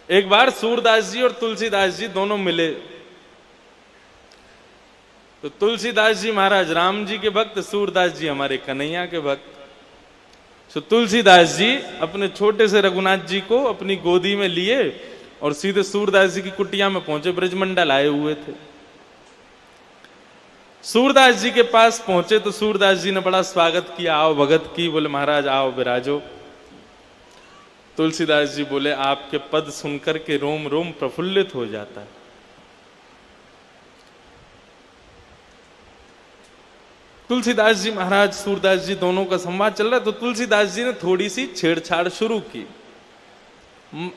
एक बार सूरदास जी और तुलसीदास जी दोनों मिले। तो तुलसीदास जी महाराज राम जी के भक्त, सूरदास जी हमारे कन्हैया के भक्त। तो तुलसीदास जी अपने छोटे से रघुनाथ जी को अपनी गोदी में लिए और सीधे सूरदास जी की कुटिया में पहुंचे। ब्रजमंडल आए हुए थे। सूरदास जी के पास पहुंचे तो सूरदास जी ने बड़ा स्वागत किया, आओ भगत की। बोले महाराज आओ विराजो। तुलसीदास जी बोले आपके पद सुनकर के रोम रोम प्रफुल्लित हो जाता है। तुलसीदास जी महाराज सूरदास जी दोनों का संवाद चल रहा है। तो तुलसीदास जी ने थोड़ी सी छेड़छाड़ शुरू की,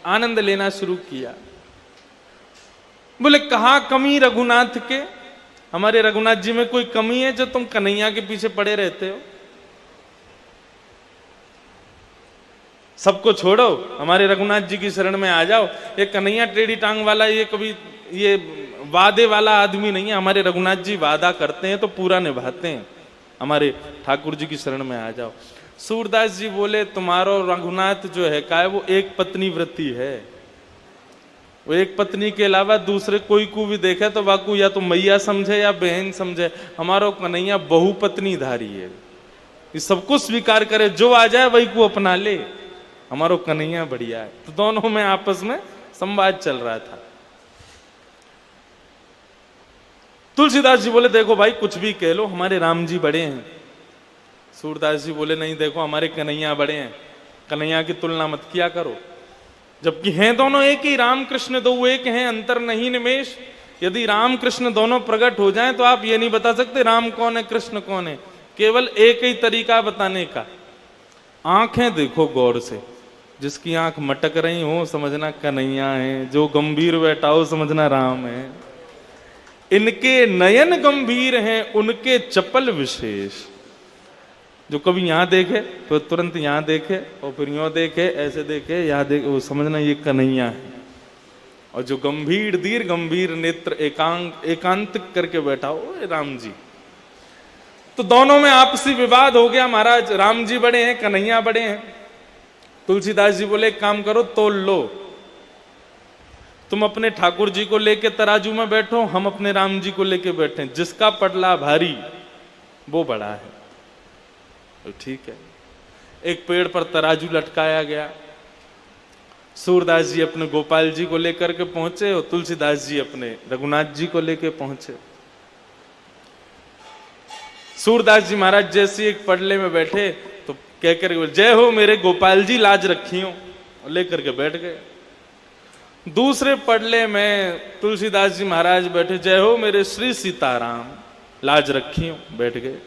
आनंद लेना शुरू किया। बोले कहां कमी रघुनाथ के, हमारे रघुनाथ जी में कोई कमी है जो तुम कन्हैया के पीछे पड़े रहते हो? सबको छोड़ो, हमारे रघुनाथ जी की शरण में आ जाओ। ये कन्हैया टेढ़ी टांग वाला, ये कभी ये वादे वाला आदमी नहीं है। हमारे रघुनाथ जी वादा करते हैं तो पूरा निभाते हैं। हमारे ठाकुर जी की शरण में आ जाओ। सूरदास जी बोले तुम्हारो रघुनाथ जो है का वो एक पत्नी व्रती है। वो एक पत्नी के अलावा दूसरे कोई को भी देखे तो वाकू या तो मैया समझे या बहन समझे। हमारो कन्हैया बहुपत्नी धारी है, ये सबको स्वीकार करे, जो आ जाए वही को अपना ले। हमारो कन्हैया बढ़िया है। तो दोनों में आपस में संवाद चल रहा था। तुलसीदास जी बोले देखो भाई कुछ भी कह लो, हमारे राम जी बड़े हैं। सूरदास जी बोले नहीं, देखो हमारे कन्हैया बड़े हैं, कन्हैया की तुलना मत किया करो। जबकि हैं दोनों एक ही, राम कृष्ण दो एक हैं, अंतर नहीं निमेश। यदि राम कृष्ण दोनों प्रकट हो जाएं तो आप ये नहीं बता सकते राम कौन है कृष्ण कौन है। केवल एक ही तरीका बताने का, आंखें देखो गौर से। जिसकी आंख मटक रही हो समझना कन्हैया है, जो गंभीर बैठा हो समझना राम है। इनके नयन गंभीर हैं, उनके चपल विशेष। जो कभी यहां देखे तो तुरंत यहां देखे और फिर यूं देखे, ऐसे देखे, यहां देखे, वो समझना ये कन्हैया है। और जो गंभीर दीर्घ गंभीर नेत्र एकांत करके बैठा हो राम जी। तो दोनों में आपसी विवाद हो गया। महाराज राम जी बड़े हैं, कन्हैया बड़े हैं। तुलसीदास जी बोले एक काम करो, तोल लो। तुम अपने ठाकुर जी को लेके तराजू में बैठो, हम अपने राम जी को लेके बैठे। जिसका पटला भारी वो बड़ा है। तो ठीक है। एक पेड़ पर तराजू लटकाया गया। सूरदास जी अपने गोपाल जी को लेकर के पहुंचे और तुलसीदास जी अपने रघुनाथ जी को लेके पहुंचे। सूरदास जी महाराज जैसे एक पडले में बैठे तो कहकर जय हो मेरे गोपाल जी लाज रखी हो, लेकर के बैठ गए। दूसरे पडले में तुलसीदास जी महाराज बैठे, जय हो मेरे श्री सीताराम लाज रखी हो, बैठ गए।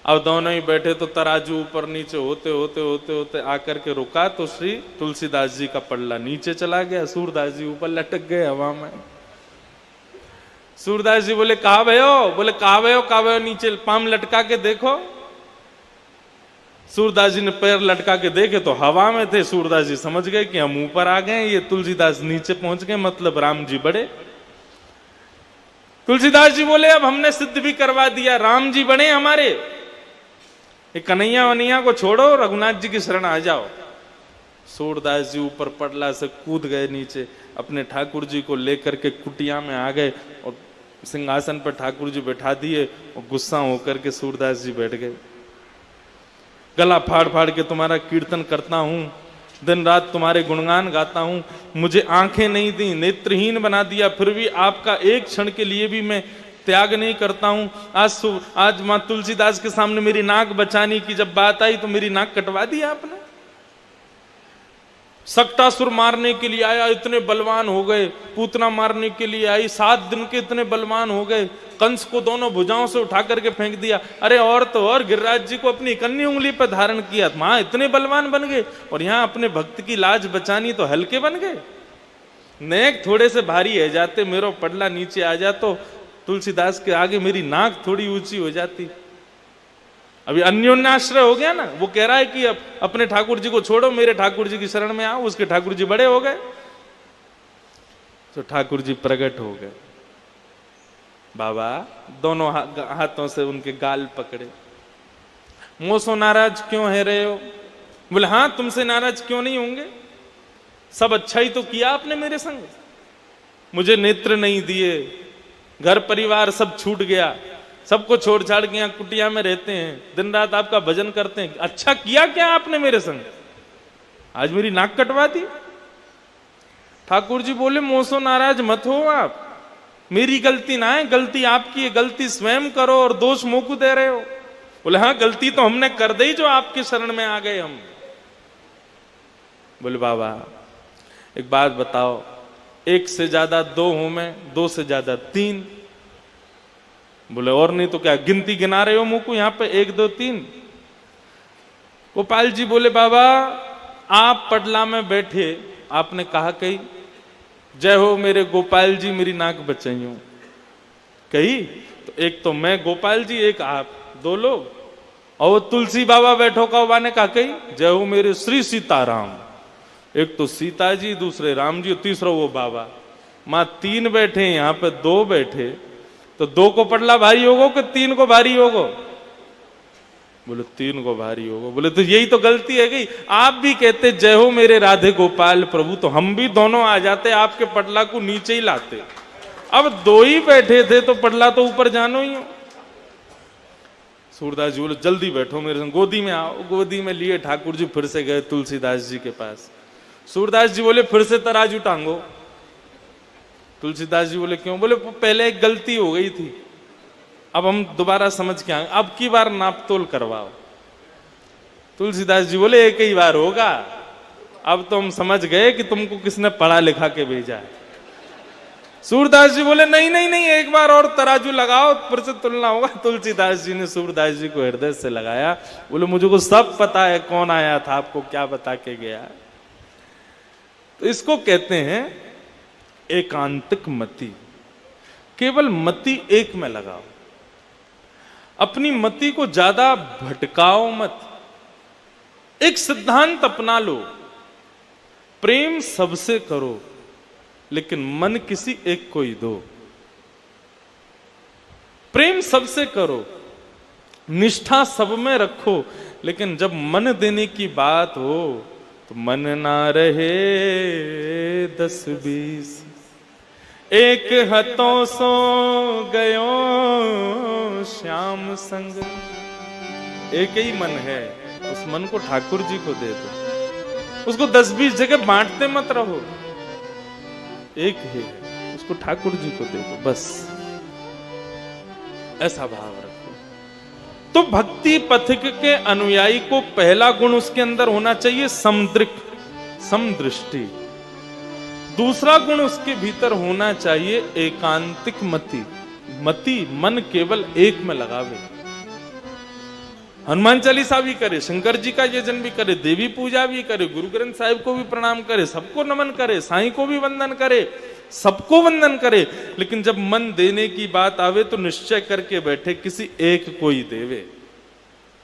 अब दोनों ही बैठे तो तराजू ऊपर नीचे होते होते होते होते आकर के रुका तो श्री तुलसीदास जी का पल्ला नीचे चला गया, सूरदास जी ऊपर लटक गए हवा में। सूरदास जी बोले कहा भयो, बोले कहा भयो नीचे पाम लटका के देखो। सूरदास जी ने पैर लटका के देखे तो हवा में थे। सूरदास जी समझ गए कि हम ऊपर आ गए, ये तुलसीदास नीचे पहुंच गए, मतलब राम जी बड़े। तुलसीदास जी बोले अब हमने सिद्ध भी करवा दिया, राम जी बड़े हमारे। ये कन्हैया वनैया को छोड़ो, रघुनाथ जी की शरण आ जाओ। सूरदास जी ऊपर पटला से कूद गए नीचे, अपने ठाकुर जी को लेकर के कुटिया में आ गए और सिंहासन पर ठाकुर जी बैठा दिए और गुस्सा होकर के सूरदास जी बैठ गए। गला फाड़ फाड़ के तुम्हारा कीर्तन करता हूं, दिन रात तुम्हारे गुणगान गाता हूं, मुझे आंखें नहीं दी, नेत्रहीन बना दिया, फिर भी आपका एक क्षण के लिए भी मैं त्याग नहीं करता हूं। आज मां तुलसीदास के सामने मेरी नाक बचाने की जब बात आई तो मेरी नाक कटवा दी आपने। सक्टासुर मारने के लिए आया, इतने बलवान हो गए। पूतना मारने के लिए आई, 7 दिन के इतने बलवान हो गए। कंस को दोनों भुजाओं से उठा करके फेंक दिया। अरे और तो और गिरिराज जी को अपनी इकन्नी उंगली पर धारण किया, वहां इतने बलवान बन गए और यहां अपने भक्त की लाज बचानी तो हल्के बन गए। नेक थोड़े से भारी है जाते, मेरो पडला नीचे आ जा तो तुलसीदास के आगे मेरी नाक थोड़ी ऊंची हो जाती। अभी अन्योन्याश्रय हो गया ना। वो कह रहा है कि अब अपने ठाकुर जी को छोड़ो, मेरे ठाकुर जी की शरण में आओ। उसके ठाकुर जी बड़े हो गए तो ठाकुर जी प्रकट हो गए। बाबा दोनों हाथों से उनके गाल पकड़े। मोसो नाराज क्यों है रहे हो? बोले हाँ तुमसे नाराज क्यों नहीं होंगे। सब अच्छा ही तो किया आपने मेरे संग, मुझे नेत्र नहीं दिए, घर परिवार सब छूट गया, सबको छोड़ छाड़ के यहाँ कुटिया में रहते हैं, दिन रात आपका भजन करते हैं, अच्छा किया क्या आपने मेरे संग, आज मेरी नाक कटवा दी। ठाकुर जी बोले मोसो नाराज मत हो आप, मेरी गलती ना है, गलती आपकी है, गलती स्वयं करो और दोष मुंह को दे रहे हो। बोले हाँ गलती तो हमने कर दी जो आपके शरण में आ गए हम। बोले बाबा एक बात बताओ, एक से ज्यादा दो हूं मैं, दो से ज्यादा तीन। बोले और नहीं तो क्या, गिनती गिना रहे हो मुंह को यहाँ पे, एक दो तीन। गोपाल जी बोले बाबा आप पटला में बैठे, आपने कहा कही जय हो मेरे गोपाल जी मेरी नाक बचाइयो, कही तो एक तो मैं गोपाल जी, एक आप, दो लोग। और वो तुलसी बाबा बैठो का ने कहा कही जय हो मेरे श्री सीताराम, एक तो सीता जी, दूसरे राम जी, तीसरा वो बाबा। मां तीन बैठे, यहाँ पे दो बैठे, तो दो को पटला भारी होगो कि तीन को भारी होगो? बोले तीन को भारी होगो। बोले तो यही तो गलती है गई, आप भी कहते जय हो मेरे राधे गोपाल प्रभु, तो हम भी दोनों आ जाते, आपके पटला को नीचे ही लाते। अब दो ही बैठे थे तो पटला तो ऊपर जानो ही हो। सूरदास जी बोले जल्दी बैठो मेरे संग, गोदी में आओ। गोदी में लिए ठाकुर जी फिर से गए तुलसीदास जी के पास। सूरदास जी बोले फिर से तराजू टांगो। तुलसीदास जी बोले क्यों? बोले पहले एक गलती हो गई थी, अब हम दोबारा समझ के आए, अब की बार नाप तोल करवाओ। तुलसीदास जी बोले एक ही बार होगा, अब तो हम समझ गए कि तुमको किसने पढ़ा लिखा के भेजा है। सूरदास जी बोले नहीं नहीं नहीं, एक बार और तराजू लगाओ, फिर से तुलना होगा। तुलसीदास जी ने सूरदास जी को हृदय से लगाया, बोले मुझे को सब पता है कौन आया था, आपको क्या बता के गया। तो इसको कहते हैं एकांतिक मति। केवल मति एक में लगाओ, अपनी मति को ज्यादा भटकाओ मत। एक सिद्धांत अपना लो, प्रेम सबसे करो लेकिन मन किसी एक को ही दो। प्रेम सबसे करो, निष्ठा सब में रखो, लेकिन जब मन देने की बात हो तो मन ना रहे 10-20। एक हथों सो गयो श्याम संग। एक ही मन है, उस मन को ठाकुर जी को दे दो, उसको 10-20 जगह बांटते मत रहो। एक ही है, उसको ठाकुर जी को दे दो, बस ऐसा भाव रखो। तो भक्ति पथिक के अनुयायी को पहला गुण उसके अंदर होना चाहिए समदृक, समदृष्टि। दूसरा गुण उसके भीतर होना चाहिए एकांतिक मति। मति मन केवल एक में लगावे। हनुमान चालीसा भी करे, शंकर जी का यजन भी करे, देवी पूजा भी करे, गुरु ग्रंथ साहिब को भी प्रणाम करे, सबको नमन करे, साईं को भी वंदन करे, सबको वंदन करे, लेकिन जब मन देने की बात आवे तो निश्चय करके बैठे किसी एक को ही देवे,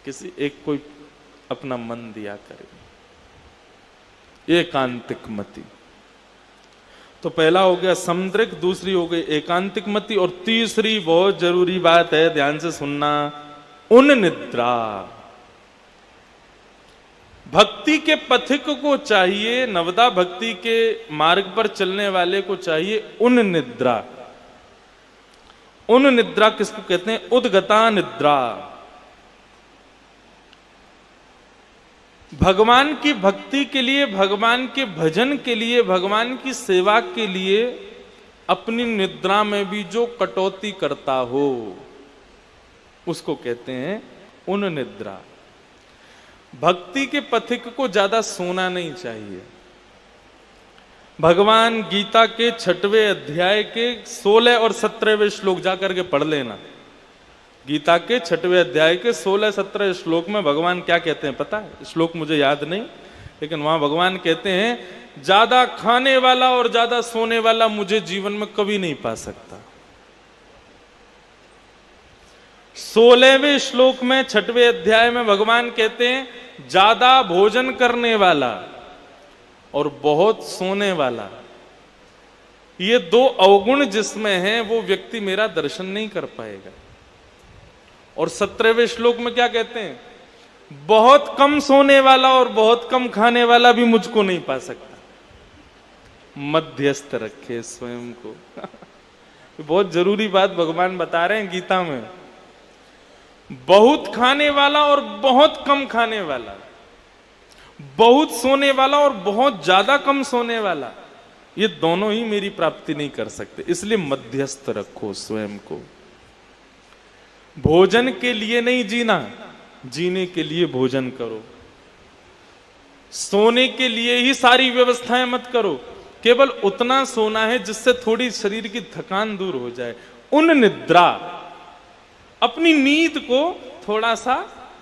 किसी एक को अपना मन दिया करे। एकांतिक मति। तो पहला हो गया समदृक, दूसरी हो गई एकांतिक मति, और तीसरी बहुत जरूरी बात है, ध्यान से सुनना, उन निद्रा। भक्ति के पथिक को चाहिए, नवदा भक्ति के मार्ग पर चलने वाले को चाहिए उन निद्रा। उन निद्रा किसको कहते हैं? उद्गता निद्रा। भगवान की भक्ति के लिए, भगवान के भजन के लिए, भगवान की सेवा के लिए अपनी निद्रा में भी जो कटौती करता हो उसको कहते हैं उन निद्रा। भक्ति के पथिक को ज्यादा सोना नहीं चाहिए। भगवान गीता के 6वें अध्याय के 16 और 17वें श्लोक जाकर के पढ़ लेना। गीता के 6वें अध्याय के 16-17 श्लोक में भगवान क्या कहते हैं पता है? श्लोक मुझे याद नहीं, लेकिन वहां भगवान कहते हैं ज्यादा खाने वाला और ज्यादा सोने वाला मुझे जीवन में कभी नहीं पा सकता। 16वें श्लोक में 6वें अध्याय में भगवान कहते हैं ज्यादा भोजन करने वाला और बहुत सोने वाला, ये दो अवगुण जिसमें हैं वो व्यक्ति मेरा दर्शन नहीं कर पाएगा। और 17वें श्लोक में क्या कहते हैं? बहुत कम सोने वाला और बहुत कम खाने वाला भी मुझको नहीं पा सकता। मध्यस्थ रखे स्वयं को। बहुत जरूरी बात भगवान बता रहे हैं गीता में। बहुत खाने वाला और बहुत कम खाने वाला, बहुत सोने वाला और बहुत ज्यादा कम सोने वाला, ये दोनों ही मेरी प्राप्ति नहीं कर सकते। इसलिए मध्यस्थ रखो स्वयं को। भोजन के लिए नहीं जीना, जीने के लिए भोजन करो। सोने के लिए ही सारी व्यवस्थाएं मत करो, केवल उतना सोना है जिससे थोड़ी शरीर की थकान दूर हो जाए। उन निद्रा, अपनी नींद को थोड़ा सा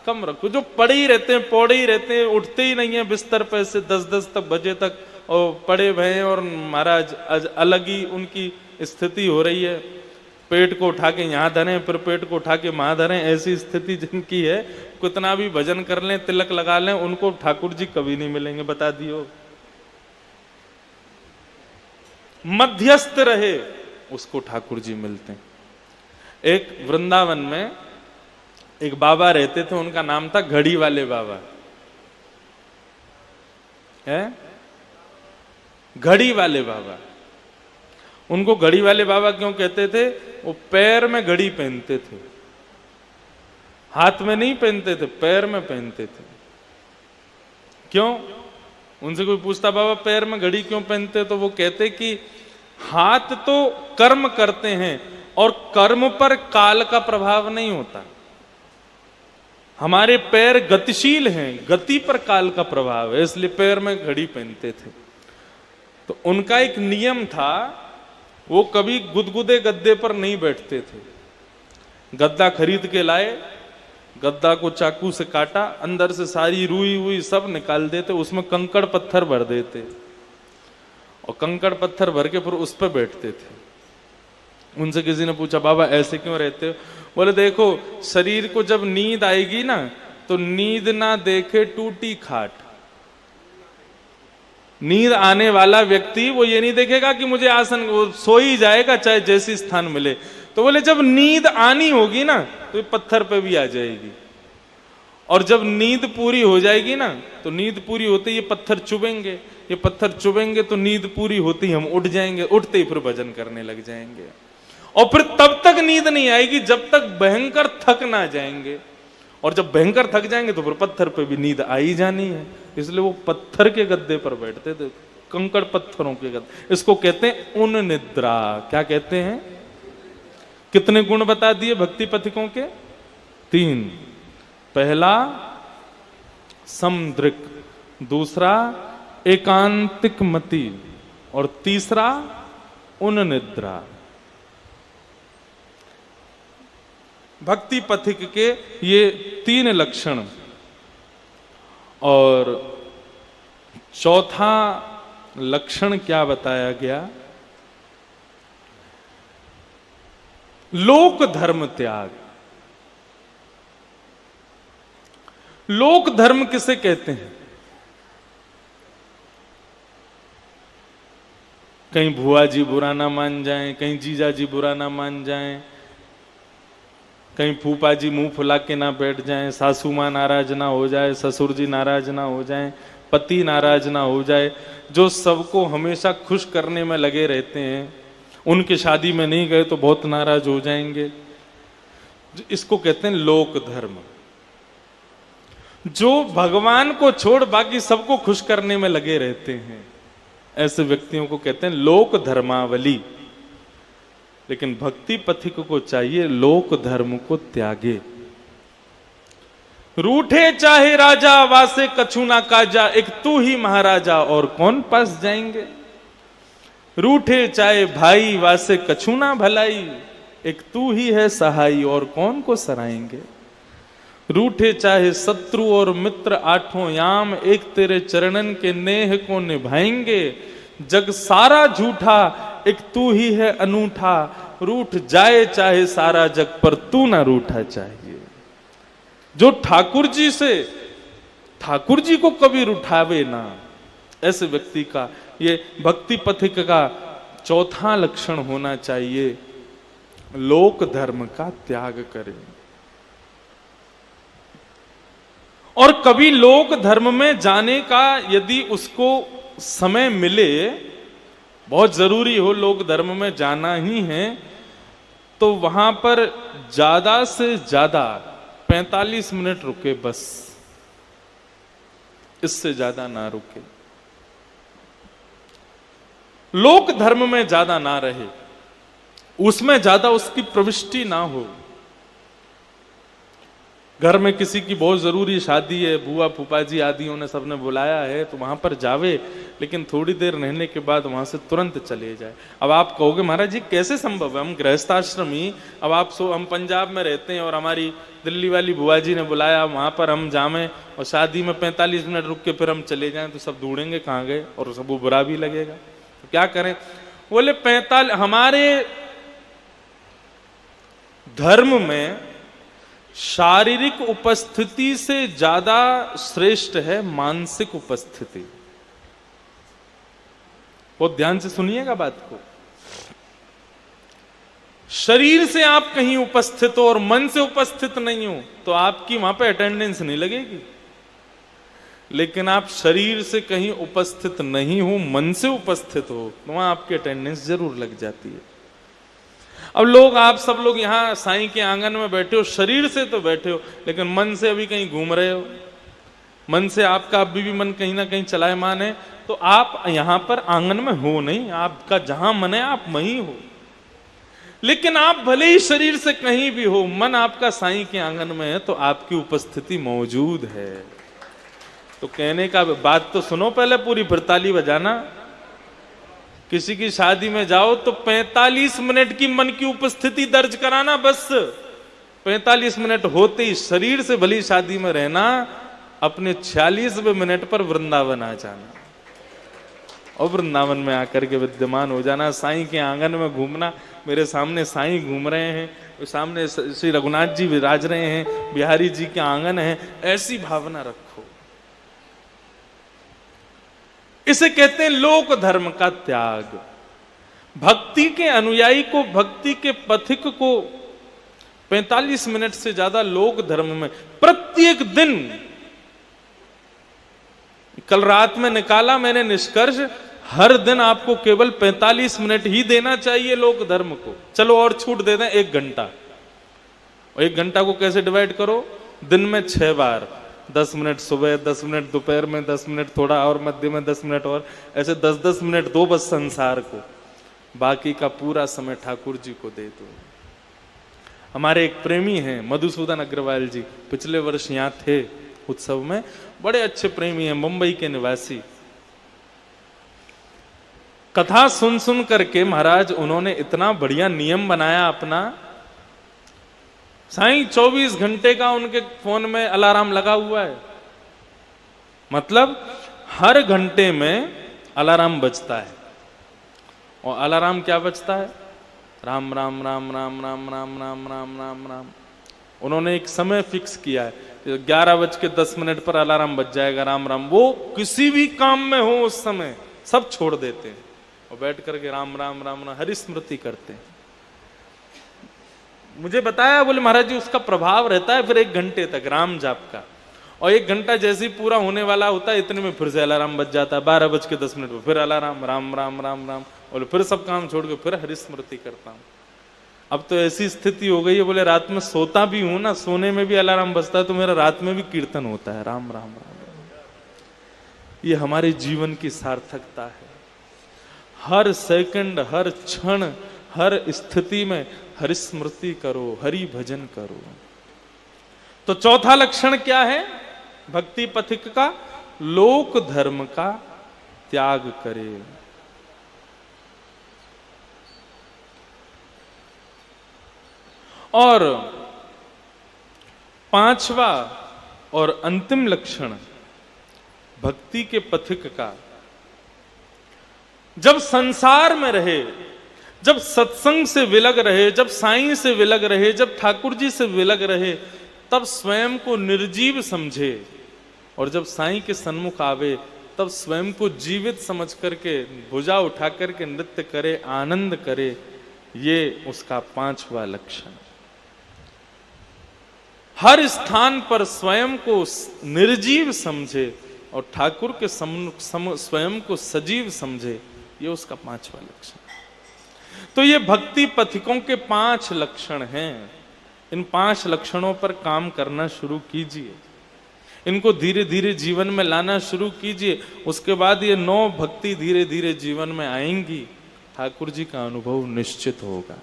कम रखो। जो पड़े ही रहते हैं, पौड़े ही रहते हैं, उठते ही नहीं है बिस्तर पे से 10-10 तक बजे तक और पड़े भय हैं, और महाराज अलग ही उनकी स्थिति हो रही है। पेट को उठा के यहाँ धरें, फिर पेट को उठा के वहां धरें, ऐसी स्थिति जिनकी है, कितना भी भजन कर लें, तिलक लगा लें, उनको ठाकुर जी कभी नहीं मिलेंगे, बता दियो। मध्यस्थ रहे उसको ठाकुर जी मिलते हैं। एक वृंदावन में एक बाबा रहते थे, उनका नाम था घड़ी वाले बाबा। है घड़ी वाले बाबा। उनको घड़ी वाले बाबा क्यों कहते थे? वो पैर में घड़ी पहनते थे, हाथ में नहीं पहनते थे, पैर में पहनते थे। क्यों? उनसे कोई पूछता बाबा पैर में घड़ी क्यों पहनते, तो वो कहते कि हाथ तो कर्म करते हैं और कर्म पर काल का प्रभाव नहीं होता। हमारे पैर गतिशील हैं, गति पर काल का प्रभाव है, इसलिए पैर में घड़ी पहनते थे। तो उनका एक नियम था, वो कभी गुदगुदे गद्दे पर नहीं बैठते थे। गद्दा खरीद के लाए, गद्दा को चाकू से काटा, अंदर से सारी रुई हुई सब निकाल देते, उसमें कंकड़ पत्थर भर देते और कंकड़ पत्थर भर के फिर उस पर बैठते थे। उनसे किसी ने पूछा बाबा ऐसे क्यों रहते हो? बोले देखो, शरीर को जब नींद आएगी ना, तो नींद ना देखे टूटी खाट। नींद आने वाला व्यक्ति वो ये नहीं देखेगा कि मुझे आसन, वो सो ही जाएगा चाहे जैसी स्थान मिले। तो बोले जब नींद आनी होगी ना, तो ये पत्थर पे भी आ जाएगी, और जब नींद पूरी हो जाएगी ना, तो नींद पूरी होते ये पत्थर चुभेंगे, ये पत्थर चुभेंगे तो नींद पूरी होती हम उठ जाएंगे, उठते ही फिर भजन करने लग जाएंगे। और फिर तब तक नींद नहीं आएगी जब तक भयंकर थक ना जाएंगे, और जब भयंकर थक जाएंगे तो फिर पत्थर पे भी नींद आ ही जानी है। इसलिए वो पत्थर के गद्दे पर बैठते थे, कंकड़ पत्थरों के गद्दे। इसको कहते हैं उन निद्रा। क्या कहते हैं? कितने गुण बता दिए भक्ति पथिकों के? 3। पहला समदृक, दूसरा एकांतिक मति, और तीसरा उन निद्रा। भक्ति पथिक के ये 3 लक्षण। और चौथा लक्षण क्या बताया गया? लोक धर्म त्याग। लोक धर्म किसे कहते हैं? कहीं भुआ जी बुरा ना मान जाएं, कहीं जीजा जी बुरा ना मान जाएं, कहीं फूफा जी मुंह फुला के ना बैठ जाएं, सासू माँ नाराज ना हो जाए, ससुर जी नाराज ना हो जाएं, पति नाराज ना हो जाए, जो सबको हमेशा खुश करने में लगे रहते हैं, उनके शादी में नहीं गए तो बहुत नाराज हो जाएंगे। इसको कहते हैं लोक धर्म। जो भगवान को छोड़ बाकी सबको खुश करने में लगे रहते हैं, ऐसे व्यक्तियों को कहते हैं लोक धर्मावली। लेकिन भक्ति पथिक को चाहिए लोक धर्म को त्यागे। रूठे चाहे राजा वासे कछु ना काजा, एक तू ही महाराजा और कौन पास जाएंगे। रूठे चाहे भाई वासे कछु ना भलाई, एक तू ही है सहाई और कौन को सराएंगे। रूठे चाहे शत्रु और मित्र आठों याम, एक तेरे चरणन के नेह को निभाएंगे। जग सारा झूठा एक तू ही है अनूठा, रूठ जाए चाहे सारा जग पर तू ना रूठा चाहिए। जो ठाकुर जी से, ठाकुर जी को कभी रुठावे ना, ऐसे व्यक्ति का ये भक्ति पथिक का चौथा लक्षण होना चाहिए, लोक धर्म का त्याग करें। और कभी लोक धर्म में जाने का यदि उसको समय मिले बहुत जरूरी हो, लोक धर्म में जाना ही है, तो वहां पर ज्यादा से ज्यादा 45 मिनट रुके बस, इससे ज्यादा ना रुके। लोक धर्म में ज्यादा ना रहे, उसमें ज्यादा उसकी प्रविष्टि ना हो। घर में किसी की बहुत जरूरी शादी है, बुआ फूफा जी आदियों ने सबने बुलाया है, तो वहां पर जावे, लेकिन थोड़ी देर रहने के बाद वहां से तुरंत चले जाए। अब आप कहोगे महाराज जी कैसे संभव है, हम गृहस्थाश्रमी, अब हम पंजाब में रहते हैं और हमारी दिल्ली वाली बुआ जी ने बुलाया, वहां पर हम जावें और शादी में 45 मिनट रुक के फिर हम चले जाएं, तो सब ढूंढेंगे कहाँ गए, और सबको बुरा भी लगेगा, तो क्या करें। बोले 45, हमारे धर्म में शारीरिक उपस्थिति से ज्यादा श्रेष्ठ है मानसिक उपस्थिति। बहुत ध्यान से सुनिएगा बात को। शरीर से आप कहीं उपस्थित हो और मन से उपस्थित नहीं हो तो आपकी वहां पे अटेंडेंस नहीं लगेगी, लेकिन आप शरीर से कहीं उपस्थित नहीं हो, मन से उपस्थित हो, तो वहां आपकी अटेंडेंस जरूर लग जाती है। अब लोग, आप सब लोग यहाँ साईं के आंगन में बैठे हो, शरीर से तो बैठे हो, लेकिन मन से अभी कहीं घूम रहे हो, मन से आपका अभी भी मन कहीं ना कहीं चलायमान है, तो आप यहाँ पर आंगन में हो नहीं, आपका जहां मन है आप वहीं हो। लेकिन आप भले ही शरीर से कहीं भी हो, मन आपका साईं के आंगन में है, तो आपकी उपस्थिति मौजूद है। तो कहने का बात तो सुनो पहले पूरी, फिर ताली बजाना। किसी की शादी में जाओ तो 45 मिनट की मन की उपस्थिति दर्ज कराना, बस 45 मिनट होते ही शरीर से भली शादी में रहना, अपने 46वें मिनट पर वृंदावन आ जाना और वृंदावन में आकर के विद्यमान हो जाना, साईं के आंगन में घूमना। मेरे सामने साईं घूम रहे हैं, सामने श्री रघुनाथ जी विराज रहे हैं, बिहारी जी के आंगन है, ऐसी भावना रखो। इसे कहते हैं लोक धर्म का त्याग। भक्ति के अनुयायी को, भक्ति के पथिक को 45 मिनट से ज्यादा लोक धर्म में प्रत्येक दिन, कल रात में निकाला मैंने निष्कर्ष, हर दिन आपको केवल 45 मिनट ही देना चाहिए लोक धर्म को। चलो और छूट दे दें 1 घंटा, और 1 घंटा को कैसे डिवाइड करो, दिन में 6 बार, 10 मिनट सुबह, 10 मिनट दोपहर में, 10 मिनट थोड़ा और मध्य में 10 मिनट, और ऐसे 10-10 मिनट दो बस संसार को, बाकी का पूरा समय ठाकुर जी को दे दो। हमारे एक प्रेमी हैं मधुसूदन अग्रवाल जी, पिछले वर्ष यहाँ थे उत्सव में, बड़े अच्छे प्रेमी हैं, मुंबई के निवासी। कथा सुन सुन करके महाराज उन्होंने इतना बढ़िया नियम बनाया अपना। साईं 24 घंटे का उनके फोन में अलार्म लगा हुआ है, मतलब हर घंटे में अलार्म बजता है। और अलार्म क्या बजता है, राम राम राम राम राम राम राम राम राम राम। उन्होंने एक समय फिक्स किया है, 11:10 पर अलार्म बज जाएगा, राम राम। वो किसी भी काम में हो उस समय सब छोड़ देते हैं और बैठ करके राम राम राम राम हरि स्मृति करते हैं। मुझे बताया, बोले महाराज जी उसका प्रभाव रहता है फिर 1 घंटे तक राम जाप का, और 1 घंटा जैसे ही पूरा होने वाला होता है इतने में फिर से अलार्म बज जाता है, 12:10 पर फिर अलार्म, राम राम राम राम, और फिर सब काम छोड़ के फिर हरि स्मृति करता हूँ। अब तो ऐसी स्थिति हो गई है, बोले रात में सोता भी हूं ना, सोने में भी अलार्म बजता है, तो मेरा रात में भी कीर्तन होता है, राम राम राम। ये हमारे जीवन की सार्थकता है। हर सेकंड, हर क्षण, हर स्थिति में हरि स्मृति करो, हरि भजन करो। तो चौथा लक्षण क्या है भक्ति पथिक का, लोक धर्म का त्याग करे। और 5वां और अंतिम लक्षण भक्ति के पथिक का, जब संसार में रहे, जब सत्संग से विलग रहे, जब साईं से विलग रहे, जब ठाकुर जी से विलग रहे, तब स्वयं को निर्जीव समझे, और जब साईं के सन्मुख आवे तब स्वयं को जीवित समझ करके भुजा उठा करके नृत्य करे, आनंद करे। ये उसका 5वां लक्षण। हर स्थान पर स्वयं को निर्जीव समझे और ठाकुर के स्वयं को सजीव समझे, ये उसका 5वां लक्षण। तो ये भक्ति पथिकों के 5 लक्षण हैं। इन 5 लक्षणों पर काम करना शुरू कीजिए, इनको धीरे धीरे जीवन में लाना शुरू कीजिए। उसके बाद ये 9 भक्ति धीरे धीरे जीवन में आएंगी। ठाकुर जी का अनुभव निश्चित होगा,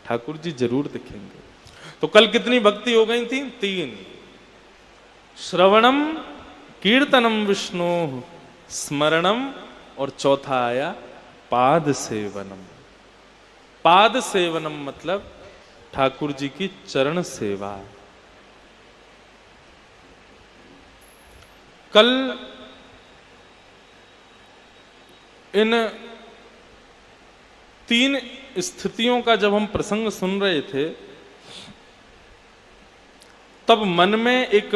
ठाकुर जी जरूर दिखेंगे। तो कल कितनी भक्ति हो गई थी? 3। श्रवणम, कीर्तनम विष्णु, स्मरणम, और चौथा आया पाद सेवनम। पाद सेवनम मतलब ठाकुर जी की चरण सेवा। कल इन 3 स्थितियों का जब हम प्रसंग सुन रहे थे, तब मन में एक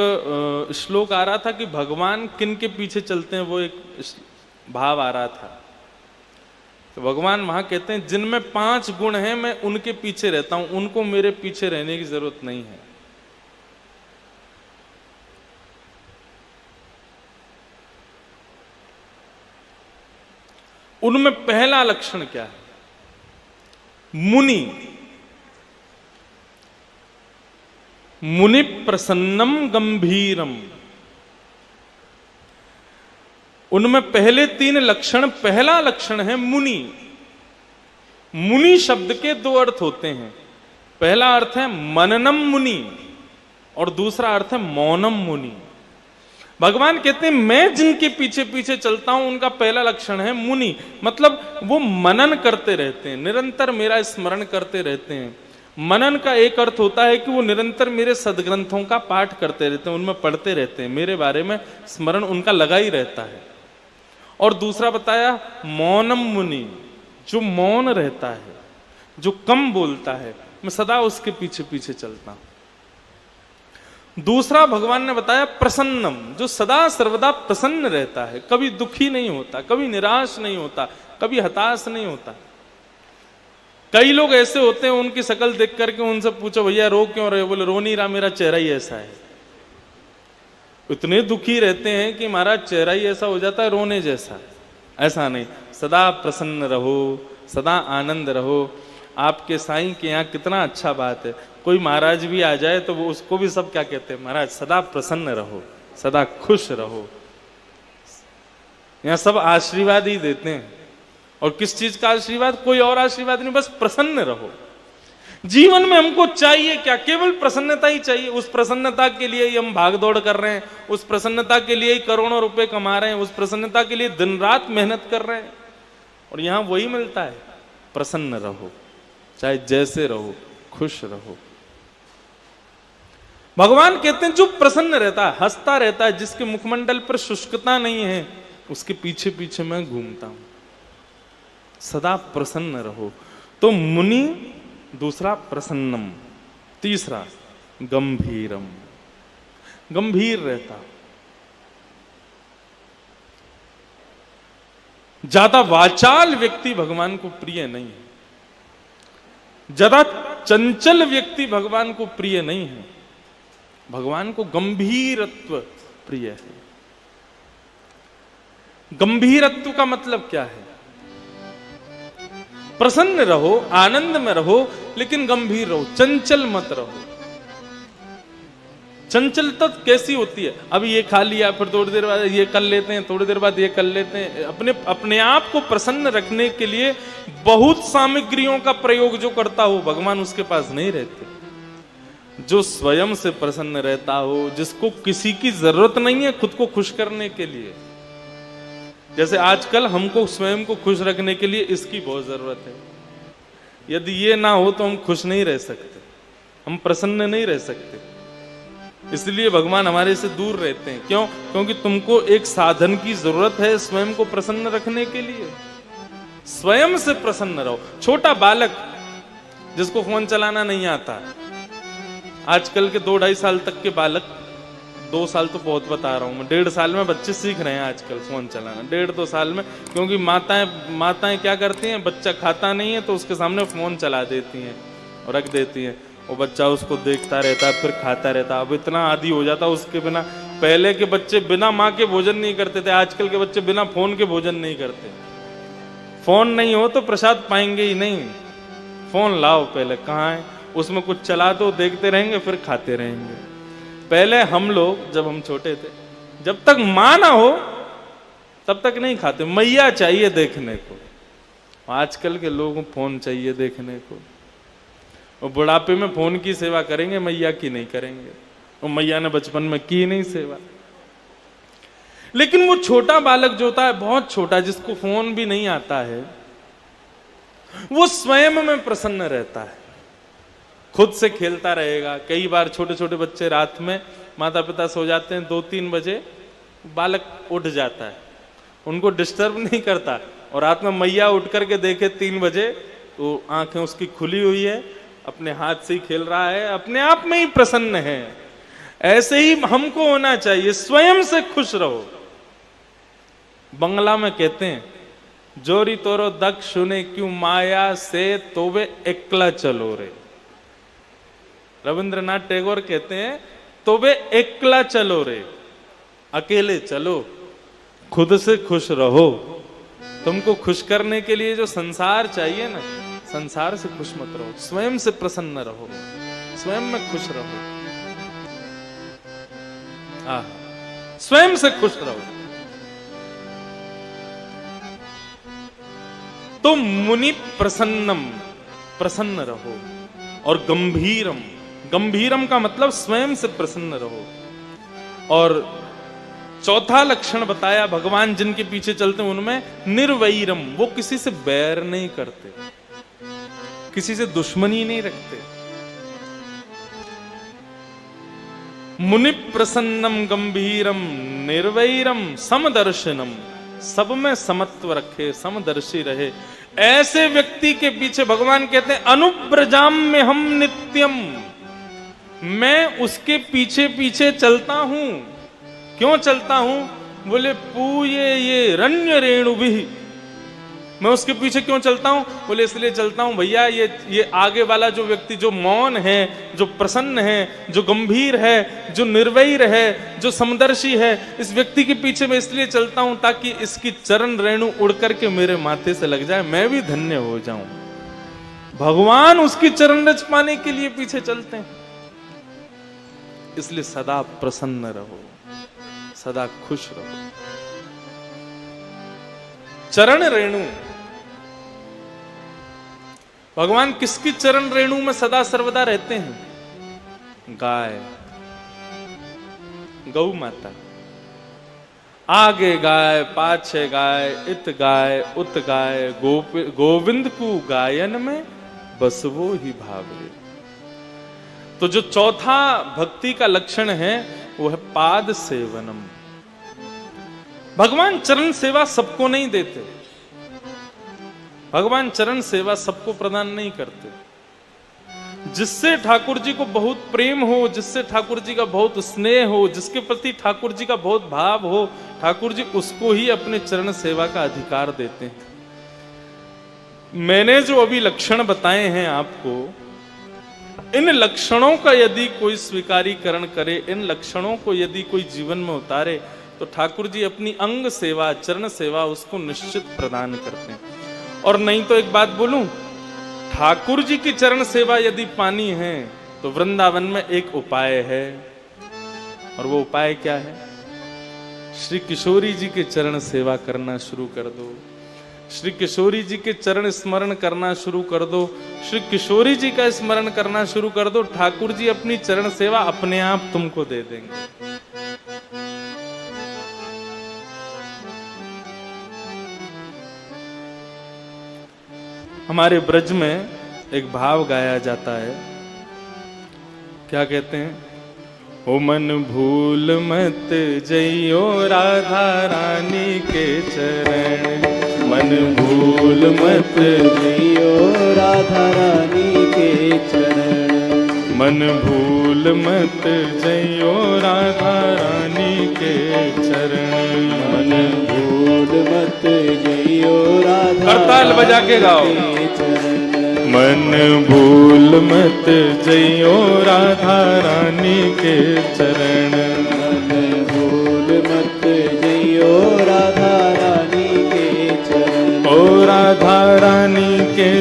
श्लोक आ रहा था कि भगवान किन के पीछे चलते हैं, वो एक भाव आ रहा था। तो भगवान वहां कहते हैं जिनमें 5 गुण हैं मैं उनके पीछे रहता हूं, उनको मेरे पीछे रहने की जरूरत नहीं है। उनमें पहला लक्षण क्या है? मुनि। मुनि प्रसन्नम गंभीरम। उनमें पहले 3 लक्षण, पहला लक्षण है मुनि। मुनि शब्द के 2 अर्थ होते हैं। पहला अर्थ है मननम मुनि और दूसरा अर्थ है मौनम मुनि। भगवान कहते हैं मैं जिनके पीछे पीछे चलता हूं उनका पहला लक्षण है मुनि, मतलब वो मनन करते रहते हैं, निरंतर मेरा स्मरण करते रहते हैं। मनन का एक अर्थ होता है कि वो निरंतर मेरे सदग्रंथों का पाठ करते रहते हैं, उनमें पढ़ते रहते हैं, मेरे बारे में स्मरण उनका लगा ही रहता है। और दूसरा बताया मौनम मुनि, जो मौन रहता है, जो कम बोलता है, मैं सदा उसके पीछे पीछे चलता हूं। दूसरा भगवान ने बताया प्रसन्नम, जो सदा सर्वदा प्रसन्न रहता है, कभी दुखी नहीं होता, कभी निराश नहीं होता, कभी हताश नहीं होता। कई लोग ऐसे होते हैं उनकी शक्ल देख करके उनसे पूछो भैया रो क्यों रहे हो? बोले रो नहीं रहा, मेरा चेहरा ही ऐसा है। इतने दुखी रहते हैं कि महाराज चेहरा ही ऐसा हो जाता है रोने जैसा। ऐसा नहीं, सदा प्रसन्न रहो, सदा आनंद रहो। आपके साईं के यहाँ कितना अच्छा बात है, कोई महाराज भी आ जाए तो वो उसको भी सब क्या कहते हैं? महाराज सदा प्रसन्न रहो, सदा खुश रहो। यहाँ सब आशीर्वाद ही देते हैं। और किस चीज का आशीर्वाद? कोई और आशीर्वाद नहीं, बस प्रसन्न रहो। जीवन में हमको चाहिए क्या? केवल प्रसन्नता ही चाहिए। उस प्रसन्नता के लिए ही हम भाग दौड़ कर रहे हैं, उस प्रसन्नता के लिए ही करोड़ों रुपए कमा रहे हैं, उस प्रसन्नता के लिए दिन रात मेहनत कर रहे हैं। और यहां वही मिलता है, प्रसन्न रहो, चाहे जैसे रहो, खुश रहो। भगवान कहते हैं जो प्रसन्न रहता है, हंसता रहता है, जिसके मुखमंडल पर शुष्कता नहीं है, उसके पीछे पीछे मैं घूमता हूं। सदा प्रसन्न रहो। तो मुनि, दूसरा प्रसन्नम, तीसरा गंभीरम, गंभीर रहता। ज्यादा वाचाल व्यक्ति भगवान को प्रिय नहीं है, ज्यादा चंचल व्यक्ति भगवान को प्रिय नहीं है। भगवान को गंभीरत्व प्रिय है। गंभीरत्व का मतलब क्या है? प्रसन्न रहो, आनंद में रहो, लेकिन गंभीर रहो, चंचल मत रहो। चंचलता कैसी होती है? अभी ये खा लिया, फिर थोड़ी देर बाद ये कर लेते हैं, थोड़ी देर बाद ये कर लेते हैं। अपने आप को प्रसन्न रखने के लिए बहुत सामग्रियों का प्रयोग जो करता हो, भगवान उसके पास नहीं रहते। जो स्वयं से प्रसन्न रहता हो, जिसको किसी की जरूरत नहीं है खुद को खुश करने के लिए। जैसे आजकल हमको स्वयं को खुश रखने के लिए इसकी बहुत जरूरत है। यदि ये ना हो तो हम खुश नहीं रह सकते, हम प्रसन्न नहीं रह सकते। इसलिए भगवान हमारे से दूर रहते हैं। क्यों? क्योंकि तुमको एक साधन की जरूरत है स्वयं को प्रसन्न रखने के लिए। स्वयं से प्रसन्न रहो। छोटा बालक जिसको फोन चलाना नहीं आता, आजकल के 2-2.5 साल तक के बालक, 2 साल तो बहुत बता रहा हूं मैं, 1.5 साल में बच्चे सीख रहे हैं आजकल फोन चलाना, 1.5-2 साल में। क्योंकि माताएं क्या करती हैं, बच्चा खाता नहीं है तो उसके सामने फोन चला देती हैं और रख देती हैं, और बच्चा उसको देखता रहता है, फिर खाता रहता है। अब इतना आदी हो जाता है उसके बिना। पहले के बच्चे बिना माँ के भोजन नहीं करते थे, आजकल के बच्चे बिना फोन के भोजन नहीं करते। फोन नहीं हो तो प्रसाद पाएंगे ही नहीं। फोन लाओ पहले, कहाँ है, उसमें कुछ चला दो, देखते रहेंगे, फिर खाते रहेंगे। पहले हम लोग जब हम छोटे थे, जब तक मां ना हो तब तक नहीं खाते, मैया चाहिए देखने को। आजकल के लोगों को फोन चाहिए देखने को, और बुढ़ापे में फोन की सेवा करेंगे, मैया की नहीं करेंगे। और मैया ने बचपन में की नहीं सेवा। लेकिन वो छोटा बालक जो होता है, बहुत छोटा, जिसको फोन भी नहीं आता है, वो स्वयं में प्रसन्न रहता है, खुद से खेलता रहेगा। कई बार छोटे छोटे बच्चे रात में, माता पिता सो जाते हैं 2-3 बजे, बालक उठ जाता है, उनको डिस्टर्ब नहीं करता, और रात में मैया उठ करके देखे 3 बजे, तो आंखें उसकी खुली हुई है, अपने हाथ से ही खेल रहा है, अपने आप में ही प्रसन्न है। ऐसे ही हमको होना चाहिए, स्वयं से खुश रहो। बंगला में कहते हैं, जोरी तोरो दक्ष सुने क्यों माया से, तोबे एकला चलो रे। रविंद्रनाथ टैगोर कहते हैं, तोबे एकला चलो रे, अकेले चलो, खुद से खुश रहो। तुमको खुश करने के लिए जो संसार चाहिए ना, संसार से खुश मत रहो, स्वयं से प्रसन्न रहो, स्वयं में खुश रहो। स्वयं से खुश रहो। तो मुनि प्रसन्नम, प्रसन्न रहो, और गंभीरम, गंभीरम का मतलब स्वयं से प्रसन्न रहो। और चौथा लक्षण बताया, भगवान जिनके पीछे चलते हैं उनमें निर्वैरम, वो किसी से बैर नहीं करते, किसी से दुश्मनी नहीं रखते। मुनि प्रसन्नम गंभीरम निर्वैरम समदर्शनम, सब में समत्व रखे, समदर्शी रहे। ऐसे व्यक्ति के पीछे भगवान कहते हैं, अनुब्रजाम में हम नित्यम, मैं उसके पीछे पीछे चलता हूं। क्यों चलता हूं? बोले पूये ये रण्य रेणु भी, मैं उसके पीछे क्यों चलता हूं? बोले इसलिए चलता हूं भैया, ये आगे वाला जो व्यक्ति जो मौन है, जो प्रसन्न है, जो गंभीर है, जो निर्वैर है, जो समदर्शी है, इस व्यक्ति के पीछे मैं इसलिए चलता हूं ताकि इसकी चरण रेणु उड़ करके मेरे माथे से लग जाए, मैं भी धन्य हो जाऊं। भगवान उसकी चरण रज पाने के लिए पीछे चलते हैं। इसलिए सदा प्रसन्न रहो, सदा खुश रहो। चरण रेणु, भगवान किसकी चरण रेणु में सदा सर्वदा रहते हैं? गाय, गौ माता। आगे गाय, पाछे गाय, इत गाय, उत गाय, गोविंद को गायन में बसवो ही भावे। तो जो चौथा भक्ति का लक्षण है वो है पाद सेवनम। भगवान चरण सेवा सबको नहीं देते, भगवान चरण सेवा सबको प्रदान नहीं करते। जिससे ठाकुर जी को बहुत प्रेम हो, जिससे ठाकुर जी का बहुत स्नेह हो, जिसके प्रति ठाकुर जी का बहुत भाव हो, ठाकुर जी उसको ही अपने चरण सेवा का अधिकार देते हैं। मैंने जो अभी लक्षण बताए हैं आपको, इन लक्षणों का यदि कोई स्वीकारीकरण करे, इन लक्षणों को यदि कोई जीवन में उतारे, तो ठाकुर जी अपनी अंग सेवा, चरण सेवा उसको निश्चित प्रदान करते हैं। और नहीं तो एक बात बोलूं, ठाकुर जी की चरण सेवा यदि पानी है तो वृंदावन में एक उपाय है, और वो उपाय क्या है? श्री किशोरी जी के चरण सेवा करना शुरू कर दो, श्री किशोरी जी के चरण स्मरण करना शुरू कर दो, श्री किशोरी जी का स्मरण करना शुरू कर दो, ठाकुर जी अपनी चरण सेवा अपने आप तुमको दे देंगे। हमारे ब्रज में एक भाव गाया जाता है, क्या कहते हैं? ओ मन भूल मत जइयो राधा रानी के चरण, मन भूल मत जइयो राधा रानी के चरण, मन भूल मत जइयो राधा रानी के चरण, मन भूल मत जइयो राधा। करताल बजा के गाओ। मन भूल मत जइयो राधा रानी के चरण, मन भूल मत जइयो राधा रानी के चरण, ओ राधा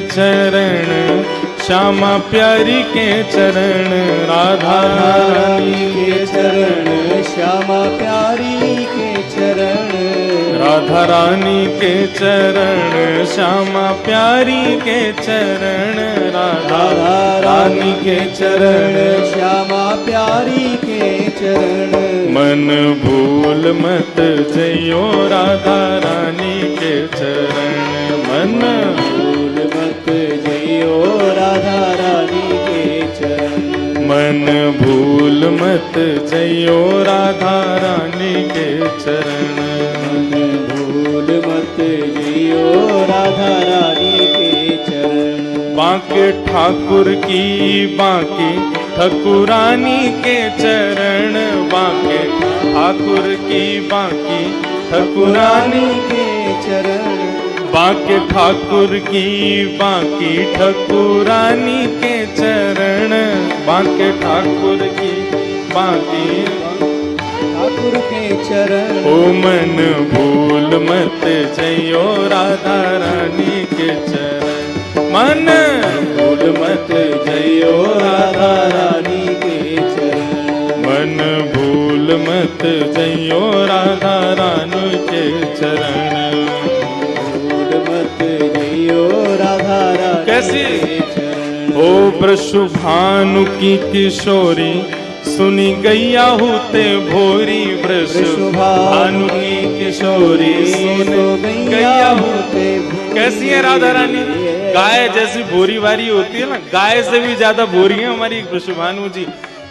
चरण, श्यामा प्यारी के चरण, राधा रानी के चरण, श्यामा प्यारी के चरण, राधा रानी के चरण, श्यामा प्यारी के चरण, राधा रानी के चरण, श्यामा प्यारी के चरण। मन भूल मत जइयो राधा रानी के चरण, मन भूल मत जइयो राधा रानी के चरण, मन भूल मत जइयो राधा रानी के चरण, मन भूल मत जइयो राधा रानी के चरण। बांके ठाकुर की बांके ठकुरानी के चरण, बांके ठाकुर की बांकी ठकुरानी के चरण, बांके ठाकुर की बांकी ठकुरानी के चरण, बांके ठाकुर की बांकी ठाकुर के चरण। ओ मन भूल मत जइयो राधा रानी के चरण, मन भूल मत जइयो राधा रानी के चरण, मन भूल मत जइयो राधा रानी के चरण, भूल मत जइयो राधा रानी कैसी के चरण। ओ वृषभानु की किशोरी सुनी गैया होते भोरी, वृषभानु की किशोरी सुनी गैया होते। कैसी है राधा रानी? गाय जैसी भोरी वारी होती है ना, गाय से भी ज्यादा भोरी है हमारी वृषभानु जी।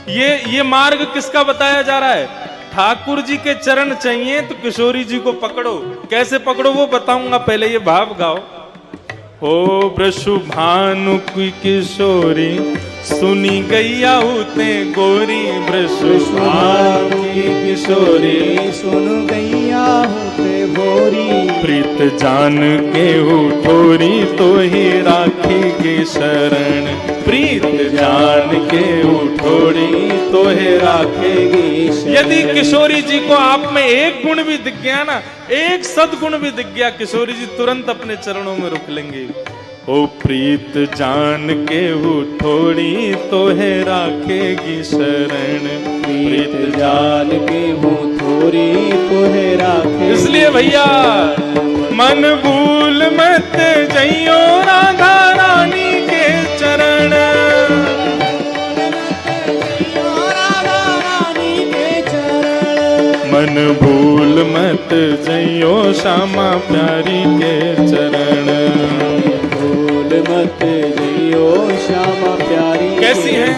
ये मार्ग किसका बताया जा रहा है? ठाकुर जी के चरण चाहिए तो किशोरी जी को पकड़ो। कैसे पकड़ो वो बताऊंगा, पहले ये भाव गाओ। हो वृषभानु की किशोरी सुनी गैया होते गोरी, वृषभानु की किशोरी सुन गैया होते भोरी, प्रीत जान के हो ठोरी तो ही राखेगी शरण, प्रीत जान के हो ठोरी तो ही राखेगी शरण। यदि किशोरी जी को आप में एक गुण भी दिख गया ना, एक सद्गुण भी दिख गया, किशोरी जी तुरंत अपने चरणों में रुक लेंगे। ओ प्रीत जान के हो ठोरी तो है राखेगी शरण, प्रीत जान के हो थोरी तो है राखे। इसलिए भैया मन भूल मत जइयो राधा रानी के चरण, मन भूल मत जइयो श्यामा प्यारी के चरण, भूल मत जइयो श्यामा प्यारी। कैसी है?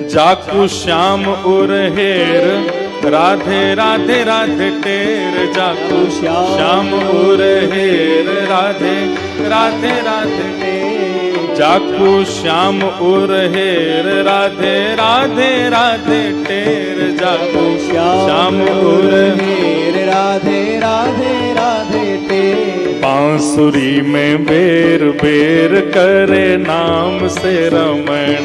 जाकू श्याम उरहेर राधे राधे राधे टेर, जाकू श्याम उरहेर राधे राधे राधे टेर, जाकू श्याम उरहेर राधे राधे राधे टेर, जाकू श्याम उरहेर राधे राधे राधे टेर। बांसुरी में बेर बेर करे नाम से रमण,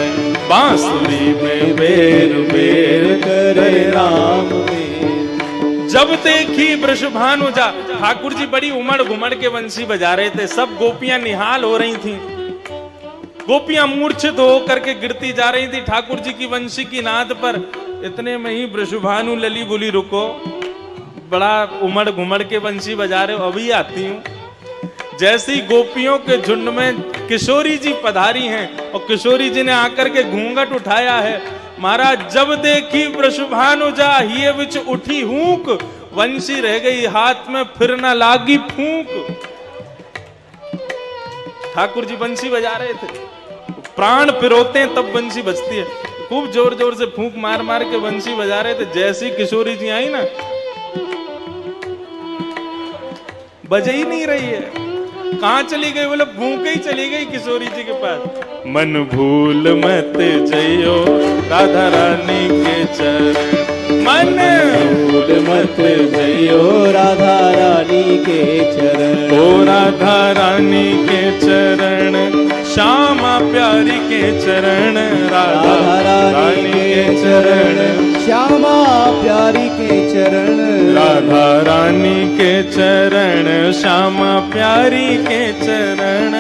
बांसुरी में बेर बेर करे राम में। जब देखी वृषभानु जा, ठाकुर जी बड़ी उमड़ घुमड़ के बंसी बजा रहे थे, सब गोपियां निहाल हो रही थीं, गोपियां मूर्छित हो करके गिरती जा रही थी ठाकुर जी की वंशी की नाद पर। इतने में ही वृषभानु लली बोली रुको, बड़ा उमड़ घुमड़ के बंसी बजा रहे हो, अभी आती हूँ। जैसी गोपियों के झुंड में किशोरी जी पधारी हैं और किशोरी जी ने आकर के घूंघट उठाया है। महाराज जब देखी वृषभानु जा, हिये विच उठी हूक, वंशी रह गई हाथ में फिर न लागी फूंक। ठाकुर जी बंसी बजा रहे थे, प्राण पिरोते हैं तब बंसी बजती है, खूब जोर जोर से फूंक मार मार के बंसी बजा रहे थे। जैसी किशोरी जी आई ना, बज ही नहीं रही है, कहां चली गई? बोले भूखे ही चली गई किशोरी जी के पास। मन भूल मत जइयो राधा रानी के चरण, मन भूल मत जइयो राधा रानी के चरण, ओ राधा रानी के चरण, श्यामा प्यारी प्यारी के चरण, राधा रानी के चरण, श्यामा प्यारी के चरण, राधा रानी के चरण, श्यामा प्यारी के चरण,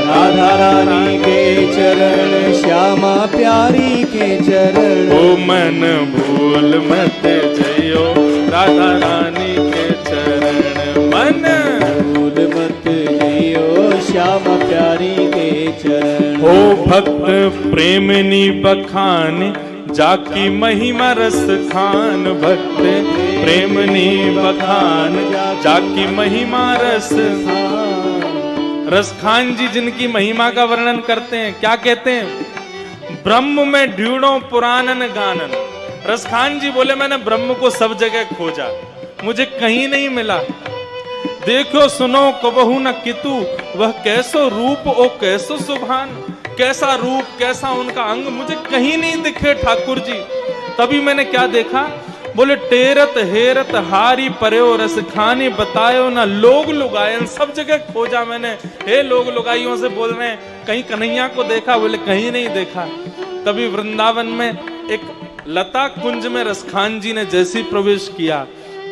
राधा रानी के चरण, श्यामा प्यारी के चरण। ओ मन भूल मत जइयो राधा रानी के चरण, मन भूल मत जइयो श्यामा प्यारी के चरण। ओ भक्त प्रेमनी बखान जाकी महिमा रस खान, भक्त प्रेमनी बखान जाकी महिमा रस खान। रस खान जी जिनकी महिमा का वर्णन करते हैं, क्या कहते हैं? ब्रह्म में ढूंढो पुराणन गानन। रस खान जी बोले मैंने ब्रह्म को सब जगह खोजा, मुझे कहीं नहीं मिला। देखो सुनो कबहू न कितु, वह कैसो रूप ओ कैसो सुभान। कैसा रूप, कैसा उनका अंग, मुझे कहीं नहीं दिखे ठाकुर जी। तभी मैंने क्या देखा? बोले टेरत हेरत हारी पर्यो रस खाने बतायो ना लोग लुगायन। सब जगह खोजा मैंने, हे लोग लुगाइयों से बोल रहे हैं कहीं कन्हैया को देखा? बोले कहीं नहीं देखा। तभी वृंदावन में एक लता कुंज में रसखान जी ने जैसी प्रवेश किया,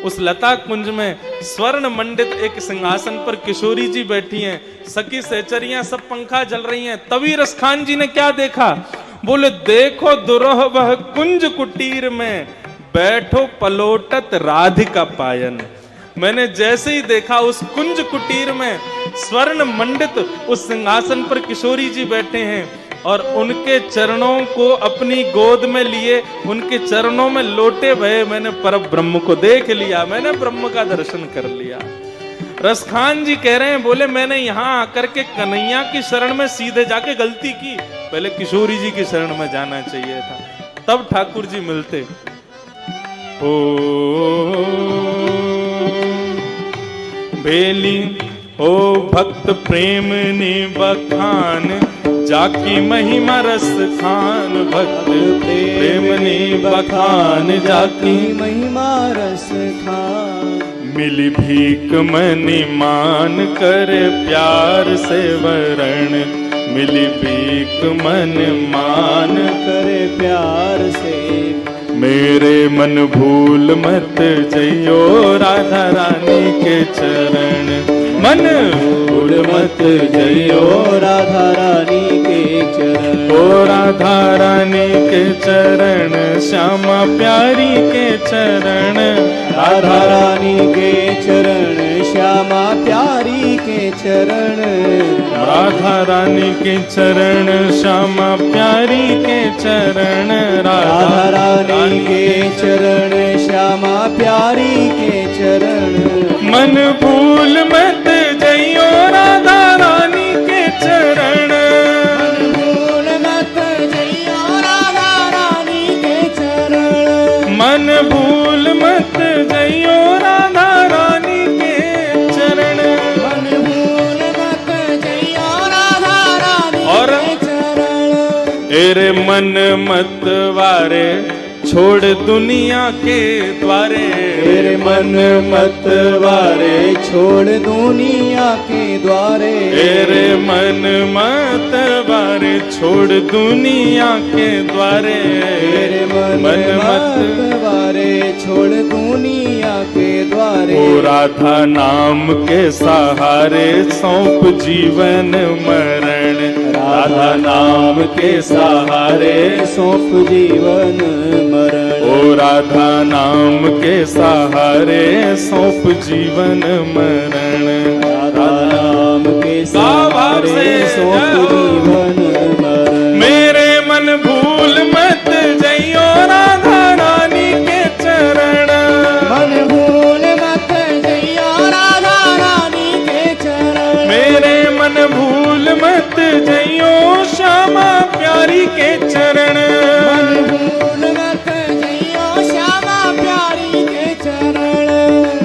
उस लता कुंज में स्वर्ण मंडित एक सिंहासन पर किशोरी जी बैठी हैं, सखी सहचरियां सब पंखा जल रही हैं। तभी रसखान जी ने क्या देखा? बोले देखो दुरोह वह कुंज कुटीर में बैठो पलोटत राधिका पायन। मैंने जैसे ही देखा उस कुंज कुटीर में स्वर्ण मंडित उस सिंहासन पर किशोरी जी बैठे हैं और उनके चरणों को अपनी गोद में लिए, उनके चरणों में लोटे भये मैंने परम ब्रह्म को देख लिया, मैंने ब्रह्म का दर्शन कर लिया। रसखान जी कह रहे हैं, बोले मैंने यहां आकर के कन्हैया की शरण में सीधे जाके गलती की, पहले किशोरी जी की शरण में जाना चाहिए था, तब ठाकुर जी मिलते। ओ बेली ओ भक्त प्रेम ने बखान जाकी महिमा रस खान। भक्त प्रेम ने बखान जाकी महिमा रस खान। मिली भीख मनि मान कर प्यार से वरण। मिली भीख मन मान करे प्यार से। मेरे मन भूल मत जइयो राधा रानी के चरण। मन भूल मत जइयो राधा रानी के चरण। ओ राधा रानी के चरण, श्यामा प्यारी के चरण। राधा रानी के चरण, श्यामा प्यारी के चरण। राधा रानी के चरण, श्यामा प्यारी के चरण। राधा रानी के चरण, श्यामा प्यारी के चरण। मन भूल मत जइयो राधा रानी के चरण। मन भूल मत जइयो राधा रानी के चरण। मन भूल मत जइयो राधा रानी के चरण। मन भूल मत जइयो राधा रानी और के चरण। तेरे मन मत वारे छोड़ दुनिया के द्वारे। तेरे मन मत वारे छोड़ दुनिया के द्वारे। तेरे मन मत वारे छोड़ दुनिया के द्वारे। तेरे मन मत वारे छोड़ दुनिया के द्वारे। ओ राधा नाम के सहारे सौंप जीवन मरण। राधा नाम के सहारे सौंप जीवन मरण। ओ राधा नाम के सहारे सौंप जीवन मरण। राधा नाम के सहारे सौंप जीवन मरण। मेरे मन भूल मत जइयो राधा रानी के चरण। मन भूल मत जइयो राधा रानी के चरण। मेरे मन भूल मत जइयो श्यामा प्यारी के चरण। मन भूल मत जइयो श्यामा प्यारी के चरण।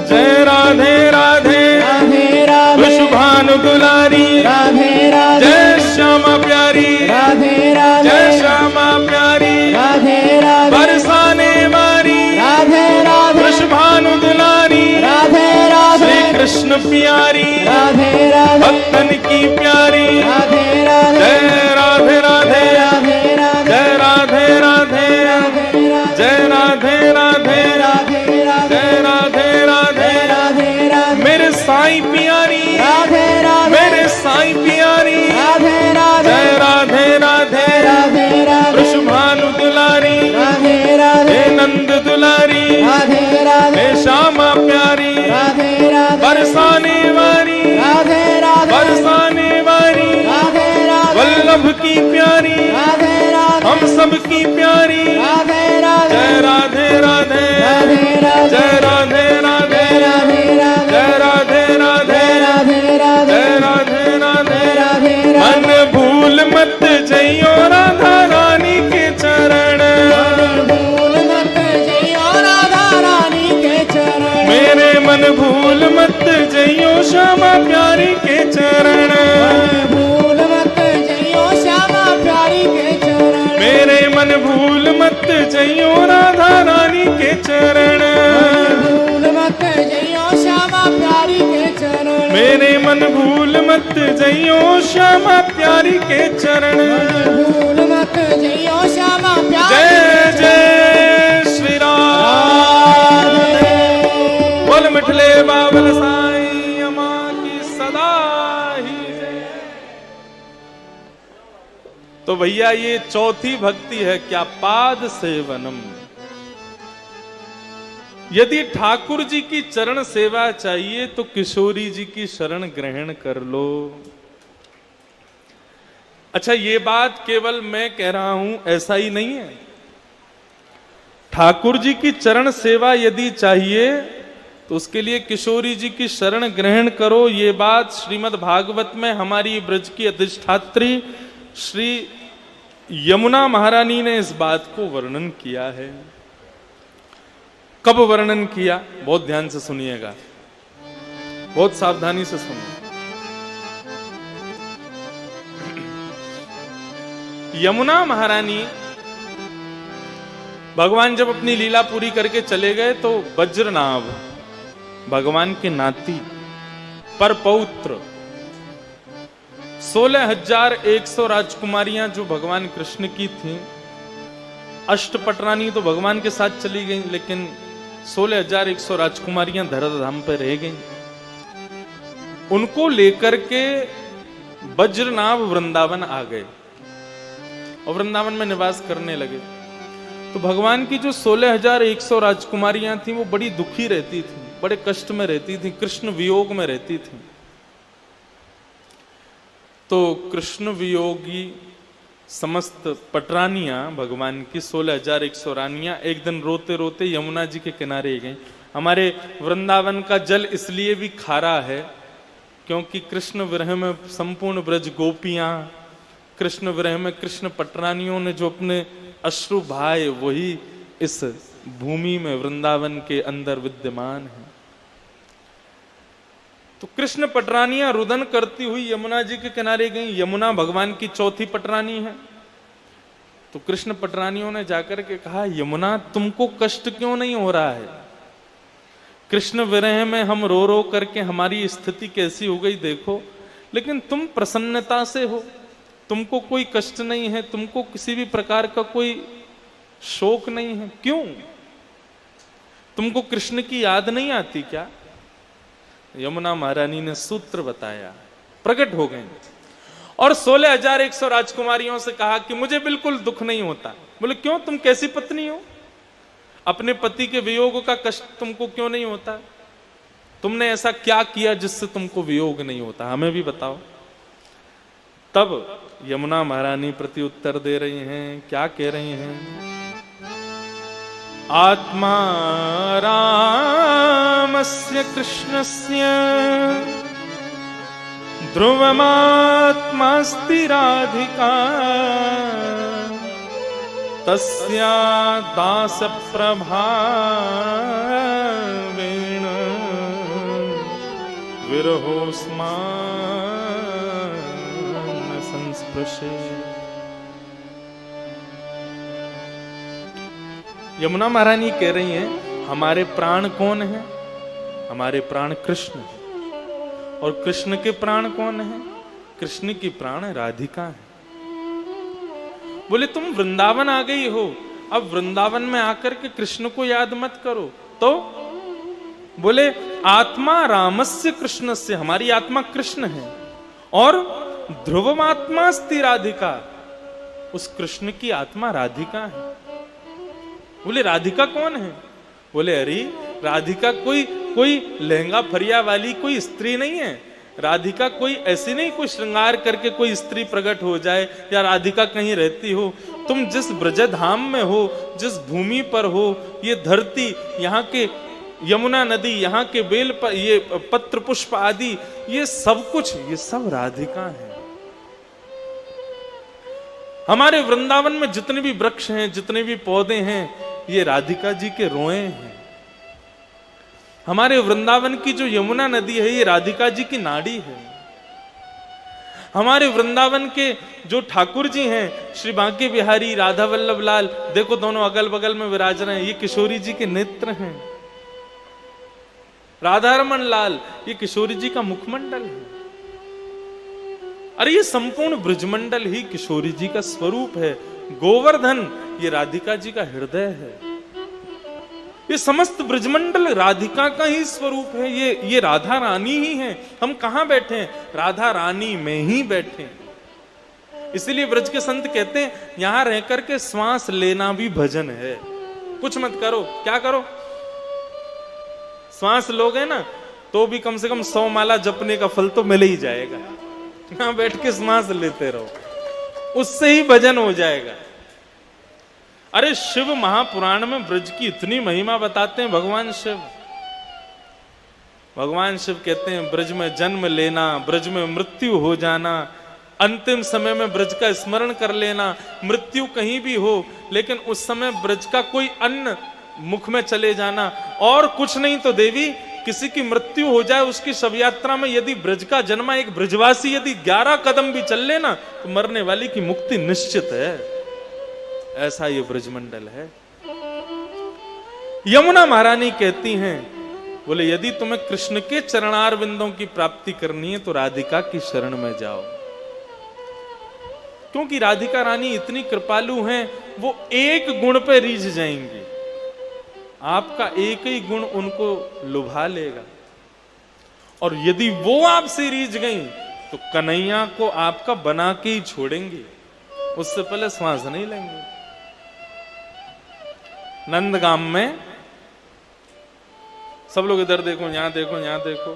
जय राधे राधे राधे राधे शुभानु दुलारी। राधे राधे जय श्यामा प्यारी। राधे राधे जय श्यामा प्यारी। राधे राधे बरसाने वारी। राधे राधे शुभानु दुलारी। राधे राधे श्री कृष्ण प्यारी। राधे राधे भक्तन की प्यारी। राधे राधे जय राधे राधे प्यारी, राधे राधे मेरे साईं प्यारी, राधे राधे जय राधे राधे, राधे राधे वृषभानु दुलारी, राधे राधे हे नंद दुलारी, राधे राधे हे श्यामा प्यारी, राधे राधे बरसाने वाली, राधे राधे बरसाने वाली, राधे राधे वल्लभ की प्यारी, राधे राधे हम सब की प्यारी, राधे राधे जय राधे राधे, राधे राधे जय राधे राधे, राधे राधे जय राधे राधे, राधे राधे जय राधे राधे, राधे मन भूल मत जइयो राधा रानी के चरण, भूल मत जइयो राधा रानी के चरण, मेरे मन भूल मत जइयो श्यामा प्यारी के चरण, भूल मत जइयो श्यामा प्यारी के चरण, मेरे मन भूल मत जइयो राधा रानी के चरण, भूल मत जइयो श्यामा प्यारी के चरण, मेरे मन भूल मत जइयो श्यामा प्यारी के चरण, भूल मत जइयो श्यामा प्यारी जय जय श्री राम, बोल मिठले बाबल साईं अम्मा की सदा ही जय। तो भैया ये चौथी भक्ति है क्या, पाद सेवनम। यदि ठाकुर जी की चरण सेवा चाहिए तो किशोरी जी की शरण ग्रहण कर लो। अच्छा, ये बात केवल मैं कह रहा हूं, ऐसा ही नहीं है। ठाकुर जी की चरण सेवा यदि चाहिए तो उसके लिए किशोरी जी की शरण ग्रहण करो। ये बात श्रीमद् भागवत में हमारी ब्रज की अधिष्ठात्री श्री यमुना महारानी ने इस बात को वर्णन किया है। कब वर्णन किया, बहुत ध्यान से सुनिएगा, बहुत सावधानी से सुनिए। यमुना महारानी भगवान जब अपनी लीला पूरी करके चले गए तो वज्रनाभ भगवान के नाती पर पौत्र 16,100 राजकुमारियां जो भगवान कृष्ण की थीं, अष्टपटरानी तो भगवान के साथ चली गई, लेकिन 16,100 राजकुमारियां धराधाम पर रह गईं। उनको लेकर के वज्रनाभ वृंदावन आ गए और वृंदावन में निवास करने लगे। तो भगवान की जो 16,100 राजकुमारियां थीं वो बड़ी दुखी रहती थीं, बड़े कष्ट में रहती थीं, कृष्ण वियोग में रहती थीं। तो कृष्ण वियोगी समस्त पटरानियां भगवान की 16,100 रानियां एक दिन रोते रोते यमुना जी के किनारे गईं। हमारे वृंदावन का जल इसलिए भी खारा है क्योंकि कृष्ण विरह में संपूर्ण ब्रज गोपियां, कृष्ण विरह में कृष्ण पटरानियों ने जो अपने अश्रु भाए वही इस भूमि में वृंदावन के अंदर विद्यमान है। तो कृष्ण पटरानियां रुदन करती हुई यमुना जी के किनारे गई। यमुना भगवान की चौथी पटरानी है। तो कृष्ण पटरानियों ने जाकर के कहा, यमुना तुमको कष्ट क्यों नहीं हो रहा है? कृष्ण विरह में हम रो रो करके हमारी स्थिति कैसी हो गई देखो, लेकिन तुम प्रसन्नता से हो, तुमको कोई कष्ट नहीं है, तुमको किसी भी प्रकार का कोई शोक नहीं है, क्यों? तुमको कृष्ण की याद नहीं आती क्या? यमुना महारानी ने सूत्र बताया, प्रकट हो गए और 16,100 राजकुमारियों से कहा कि मुझे बिल्कुल दुख नहीं होता। बोले क्यों, तुम कैसी पत्नी हो? अपने पति के वियोग का कष्ट तुमको क्यों नहीं होता? तुमने ऐसा क्या किया जिससे तुमको वियोग नहीं होता, हमें भी बताओ। तब यमुना महारानी प्रति उत्तर दे रही हैं, क्या कह रही हैं? आत्मा रामस्य कृष्णस्य ध्रुवमात्मास्ति राधिका तस्या दासप्रभावेण विरहोस्मान् संस्पृशे। यमुना महारानी कह रही हैं, हमारे प्राण कौन है? हमारे प्राण कृष्ण है। और कृष्ण के प्राण कौन है? कृष्ण की प्राण राधिका है। बोले तुम वृंदावन आ गई हो, अब वृंदावन में आकर के कृष्ण को याद मत करो। तो बोले आत्मा रामस्य कृष्णस्य, हमारी आत्मा कृष्ण है, और ध्रुवमात्मास्ति राधिका, उस कृष्ण की आत्मा राधिका है। बोले राधिका कौन है? बोले अरे राधिका कोई लहंगा फरिया वाली कोई स्त्री नहीं है। राधिका कोई ऐसी नहीं, कोई श्रृंगार करके कोई स्त्री प्रकट हो जाए, या राधिका कहीं रहती हो। तुम जिस ब्रजधाम में हो, जिस भूमि पर हो, ये धरती, यहाँ के यमुना नदी, यहाँ के बेल पर ये पत्र पुष्प आदि, ये सब कुछ, ये सब राधिका है। हमारे वृंदावन में जितने भी वृक्ष हैं, जितने भी पौधे हैं, ये राधिका जी के रोए हैं। हमारे वृंदावन की जो यमुना नदी है, ये राधिका जी की नाड़ी है। हमारे वृंदावन के जो ठाकुर जी हैं, श्री बांके बिहारी, राधा वल्लभ लाल, देखो दोनों अगल बगल में विराज रहे हैं, ये किशोरी जी के नेत्र हैं। राधा रमन लाल, ये किशोरी जी का मुखमंडल है। अरे ये संपूर्ण ब्रजमंडल ही किशोरी जी का स्वरूप है। गोवर्धन, ये राधिका जी का हृदय है। ये समस्त ब्रजमंडल राधिका का ही स्वरूप है। ये राधा रानी ही है। हम कहां बैठे हैं? राधा रानी में ही बैठे हैं। इसलिए ब्रज के संत कहते हैं, यहां रह करके श्वास लेना भी भजन है। कुछ मत करो, क्या करो? श्वास लोगे ना तो भी कम से कम 100 माला जपने का फल तो मिल ही जाएगा। यहां बैठ के श्वास लेते रहो, उससे ही भजन हो जाएगा। अरे शिव महापुराण में ब्रज की इतनी महिमा बताते हैं भगवान शिव। भगवान शिव कहते हैं, ब्रज में जन्म लेना, ब्रज में मृत्यु हो जाना, अंतिम समय में ब्रज का स्मरण कर लेना। मृत्यु कहीं भी हो, लेकिन उस समय ब्रज का कोई अन्न मुख में चले जाना। और कुछ नहीं तो देवी, किसी की मृत्यु हो जाए, उसकी शव यात्रा में यदि ब्रज का जन्मा एक ब्रजवासी यदि 11 कदम भी चल लेना, तो मरने वाली की मुक्ति निश्चित है। ऐसा ये ब्रजमंडल है। यमुना महारानी कहती हैं, बोले यदि तुम्हें कृष्ण के चरणार बिंदों की प्राप्ति करनी है तो राधिका की शरण में जाओ। क्योंकि राधिका रानी इतनी कृपालु हैं, वो एक गुण पे रीझ जाएंगी। आपका एक ही गुण उनको लुभा लेगा, और यदि वो आपसे रीझ गई तो कन्हैया को आपका बना के ही छोड़ेंगे, उससे पहले श्वास नहीं लेंगे। नंदगाम में सब लोग इधर देखो, यहां देखो, यहां देखो,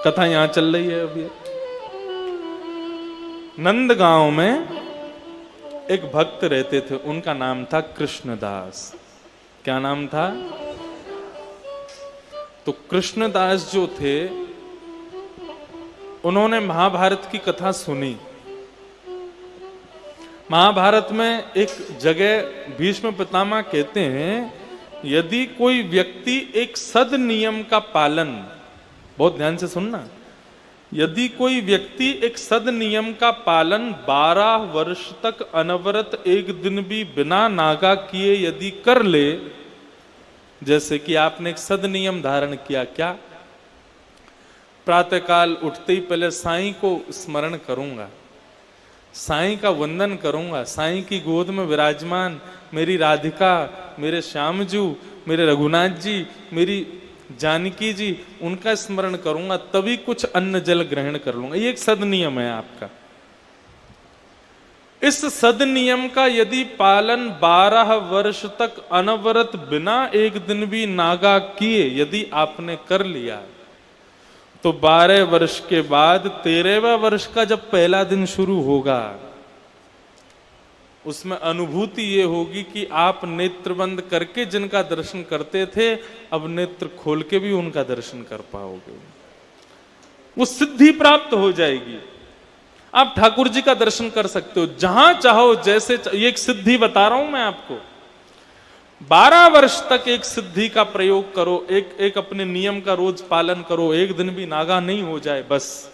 कथा यहां चल रही है अभी। नंदगांव में एक भक्त रहते थे, उनका नाम था कृष्णदास। क्या नाम था? तो कृष्णदास जो थे, उन्होंने महाभारत की कथा सुनी। महाभारत में एक जगह भीष्म पितामह कहते हैं, यदि कोई व्यक्ति एक सद नियम का पालन, बहुत ध्यान से सुनना, यदि कोई व्यक्ति एक सद नियम का पालन 12 वर्ष तक अनवरत एक दिन भी बिना नागा किए यदि कर ले, जैसे कि आपने एक सद नियम धारण किया, क्या? प्रातःकाल उठते ही पहले साईं को स्मरण करूंगा, साईं का वंदन करूंगा, साईं की गोद में विराजमान मेरी राधिका, मेरे श्यामजू, मेरे रघुनाथ जी, मेरी जानकी जी, उनका स्मरण करूंगा, तभी कुछ अन्न जल ग्रहण कर लूंगा। ये एक सद नियम है आपका। इस सद नियम का यदि पालन 12 वर्ष तक अनवरत बिना एक दिन भी नागा किए यदि आपने कर लिया, तो 12 वर्ष के बाद 13वें वर्ष का जब पहला दिन शुरू होगा, उसमें अनुभूति ये होगी कि आप नेत्र बंद करके जिनका दर्शन करते थे, अब नेत्र खोल के भी उनका दर्शन कर पाओगे। वो सिद्धि प्राप्त हो जाएगी। आप ठाकुर जी का दर्शन कर सकते हो जहां चाहो, जैसे ये एक सिद्धि बता रहा हूं मैं आपको। 12 वर्ष तक एक सिद्धि का प्रयोग करो, एक अपने नियम का रोज पालन करो, एक दिन भी नागा नहीं हो जाए, बस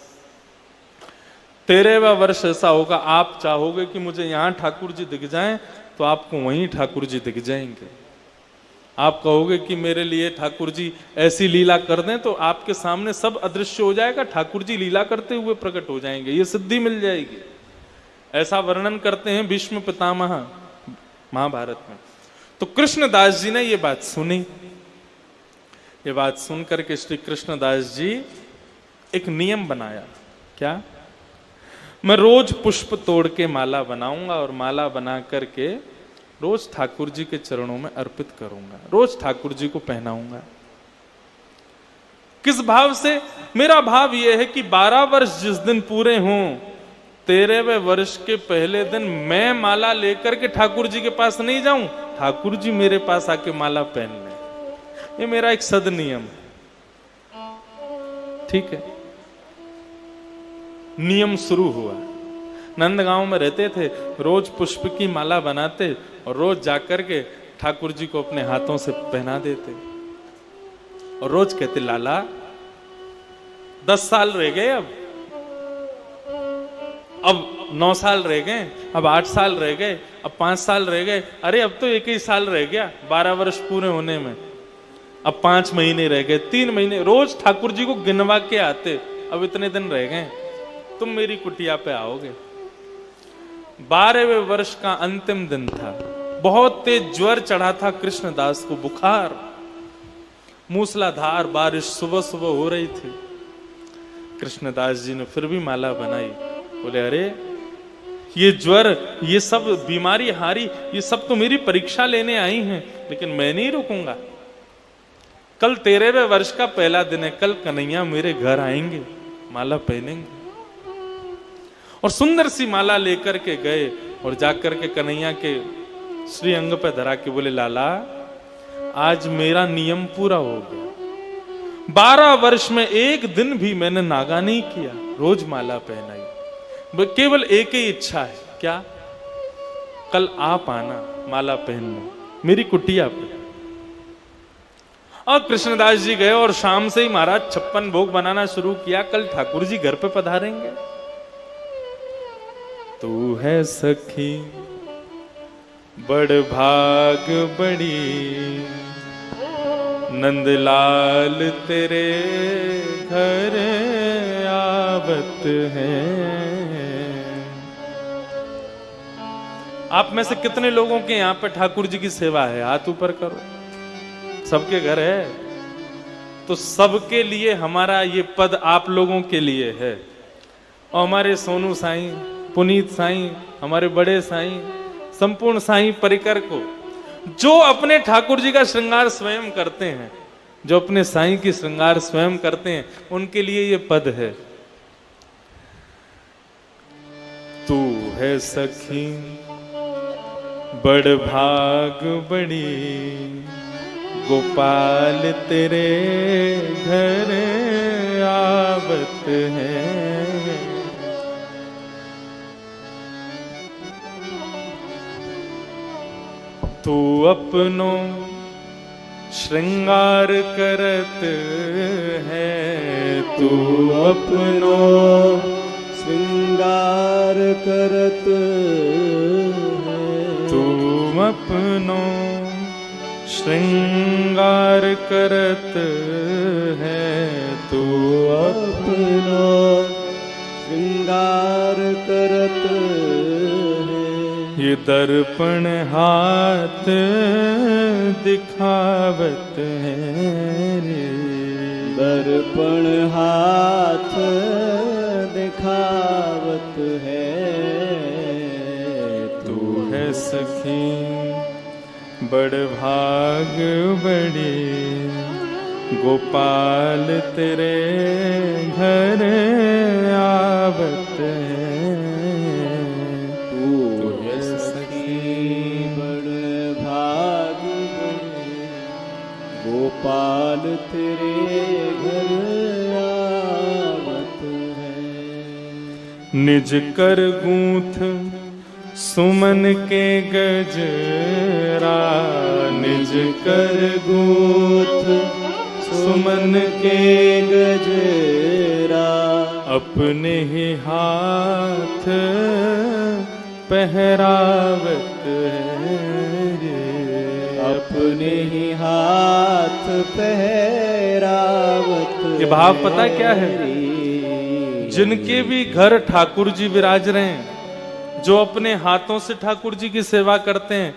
13वां वर्ष ऐसा होगा, आप चाहोगे कि मुझे यहां ठाकुर जी दिख जाएं, तो आपको वहीं ठाकुर जी दिख जाएंगे। आप कहोगे कि मेरे लिए ठाकुर जी ऐसी लीला कर दें, तो आपके सामने सब अदृश्य हो जाएगा, ठाकुर जी लीला करते हुए प्रकट हो जाएंगे, ये सिद्धि मिल जाएगी। ऐसा वर्णन करते हैं भीष्म पितामह महाभारत में। तो कृष्णदास जी ने ये बात सुनी ये बात सुनकर के श्री कृष्णदास जी एक नियम बनाया। क्या? मैं रोज पुष्प तोड़ के माला बनाऊंगा और माला बना करके रोज ठाकुर जी के चरणों में अर्पित करूंगा, रोज ठाकुर जी को पहनाऊंगा। किस भाव से? मेरा भाव यह है कि 12 वर्ष जिस दिन पूरे हों, 13वें वर्ष के पहले दिन मैं माला लेकर के ठाकुर जी के पास नहीं जाऊं, ठाकुर जी मेरे पास आके माला पहन लें। ये मेरा एक सद नियम है। ठीक है, नियम शुरू हुआ। नंदगांव में रहते थे, रोज पुष्प की माला बनाते और रोज जाकर के ठाकुर जी को अपने हाथों से पहना देते और रोज कहते, लाला 10 साल रह गए, अब 9 साल रह गए, अब 8 साल रह गए, अब 5 साल रह गए, अरे अब तो 1 ही साल रह गया 12 वर्ष पूरे होने में, अब 5 महीने रह गए, 3 महीने, रोज ठाकुर जी को गिनवा के आते, अब इतने दिन रह गए, तुम मेरी कुटिया पे आओगे। 12वें वर्ष का अंतिम दिन था, बहुत तेज ज्वर चढ़ा था कृष्णदास को, बुखार, मूसलाधार बारिश सुबह सुबह हो रही थी। कृष्णदास जी ने फिर भी माला बनाई। बोले, अरे ये ज्वर, ये सब बीमारी हारी, ये सब तो मेरी परीक्षा लेने आई हैं, लेकिन मैं नहीं रुकूंगा। कल 13वें वर्ष का पहला दिन है, कल कन्हैया मेरे घर आएंगे, माला पहनेंगे। और सुंदर सी माला लेकर के गए और जाकर के कन्हैया के श्री अंग पे धरा के बोले, लाला आज मेरा नियम पूरा हो गया, 12 वर्ष में एक दिन भी मैंने नागा नहीं किया, रोज माला पहनाई, केवल एक ही इच्छा है। क्या? कल आप आना माला पहनने मेरी कुटिया पे। और कृष्णदास जी गए और शाम से ही महाराज 56 भोग बनाना शुरू किया, कल ठाकुर जी घर पे पधारेंगे। तू है सखी बड़ भाग बड़ी, नंदलाल तेरे घर आवत है। आप में से कितने लोगों के यहां पे ठाकुर जी की सेवा है? हाथ ऊपर करो। सबके घर है, तो सबके लिए हमारा ये पद आप लोगों के लिए है। और हमारे सोनू साईं, पुनीत साईं, हमारे बड़े साईं, संपूर्ण साईं परिकर को, जो अपने ठाकुर जी का श्रृंगार स्वयं करते हैं, जो अपने साईं की श्रृंगार स्वयं करते हैं, उनके लिए ये पद है। तू है सखी बड़ भाग बड़ी, गोपाल तेरे घर आवत है। तू अपनो श्रृंगार करत है, तू अपनो श्रृंगार करत है, तू अपनो श्रृंगार करत है, तू अपनो श्रृंगार करत है। ये दर्पण हाथ दिखावत है रे, दर्पण हाथ दिखावत है। तू है सखी बड़ भाग बड़ी, गोपाल तेरे घर आवत है। गोपाल तेरे घर आवत है। निज कर गूंथ सुमन के गजरा, निज कर गूंथ सुमन के गजरा, अपने ही हाथ पहरावत है, अपने ही हाथ पहरावत। ये भाव पता क्या है? जिनके भी घर ठाकुर जी विराज रहे हैं, जो अपने हाथों से ठाकुर जी की सेवा करते हैं,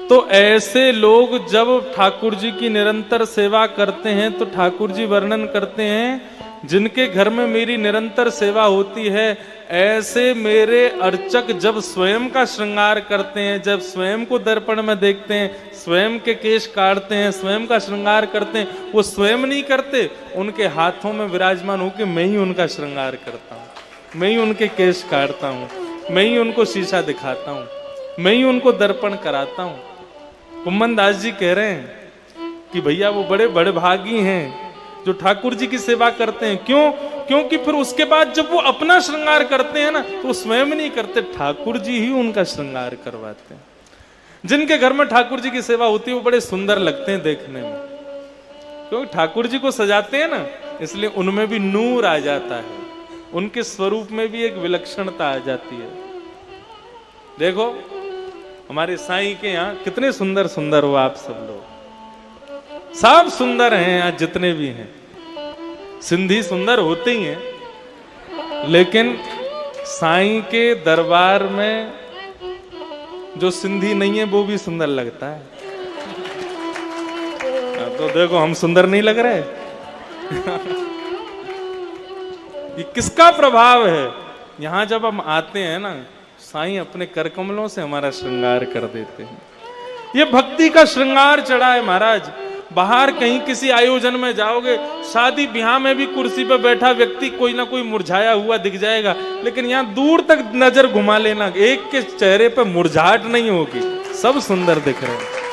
तो ऐसे लोग जब ठाकुर जी की निरंतर सेवा करते हैं तो ठाकुर जी वर्णन करते हैं, जिनके घर में मेरी निरंतर सेवा होती है, ऐसे मेरे अर्चक जब स्वयं का श्रृंगार करते हैं, जब स्वयं को दर्पण में देखते हैं, स्वयं के केश काटते हैं, स्वयं का श्रृंगार करते हैं, वो स्वयं नहीं करते, उनके हाथों में विराजमान होकर मैं ही उनका श्रृंगार करता हूँ, मैं ही उनके केश काटता हूँ, मैं ही उनको शीशा दिखाता हूँ, मैं ही उनको दर्पण कराता हूँ। कुम्मन दास जी कह रहे हैं कि भैया वो बड़े बड़े भागी हैं जो ठाकुर जी की सेवा करते हैं। क्यों? क्योंकि फिर उसके बाद जब वो अपना श्रृंगार करते हैं ना, तो स्वयं नहीं करते, ठाकुर जी ही उनका श्रृंगार करवाते हैं। जिनके घर में ठाकुर जी की सेवा होती है वो बड़े सुंदर लगते हैं देखने में, क्योंकि ठाकुर जी को सजाते हैं ना, इसलिए उनमें भी नूर आ जाता है, उनके स्वरूप में भी एक विलक्षणता आ जाती है। देखो हमारे साईं के यहाँ कितने सुंदर सुंदर हो आप सब लोग, सब सुंदर हैं यहाँ जितने भी हैं। सिंधी सुंदर होते ही हैं, लेकिन साईं के दरबार में जो सिंधी नहीं है वो भी सुंदर लगता है। तो देखो हम सुंदर नहीं लग रहे ये किसका प्रभाव है? यहां जब हम आते हैं ना, साईं अपने कर कमलों से हमारा श्रृंगार कर देते हैं। ये भक्ति का श्रृंगार चढ़ा है महाराज। बाहर कहीं किसी आयोजन में जाओगे, शादी ब्याह में भी कुर्सी पर बैठा व्यक्ति कोई ना कोई मुरझाया हुआ दिख जाएगा, लेकिन यहाँ दूर तक नजर घुमा लेना, एक के चेहरे पर मुरझाहट नहीं होगी, सब सुंदर दिख रहे हैं।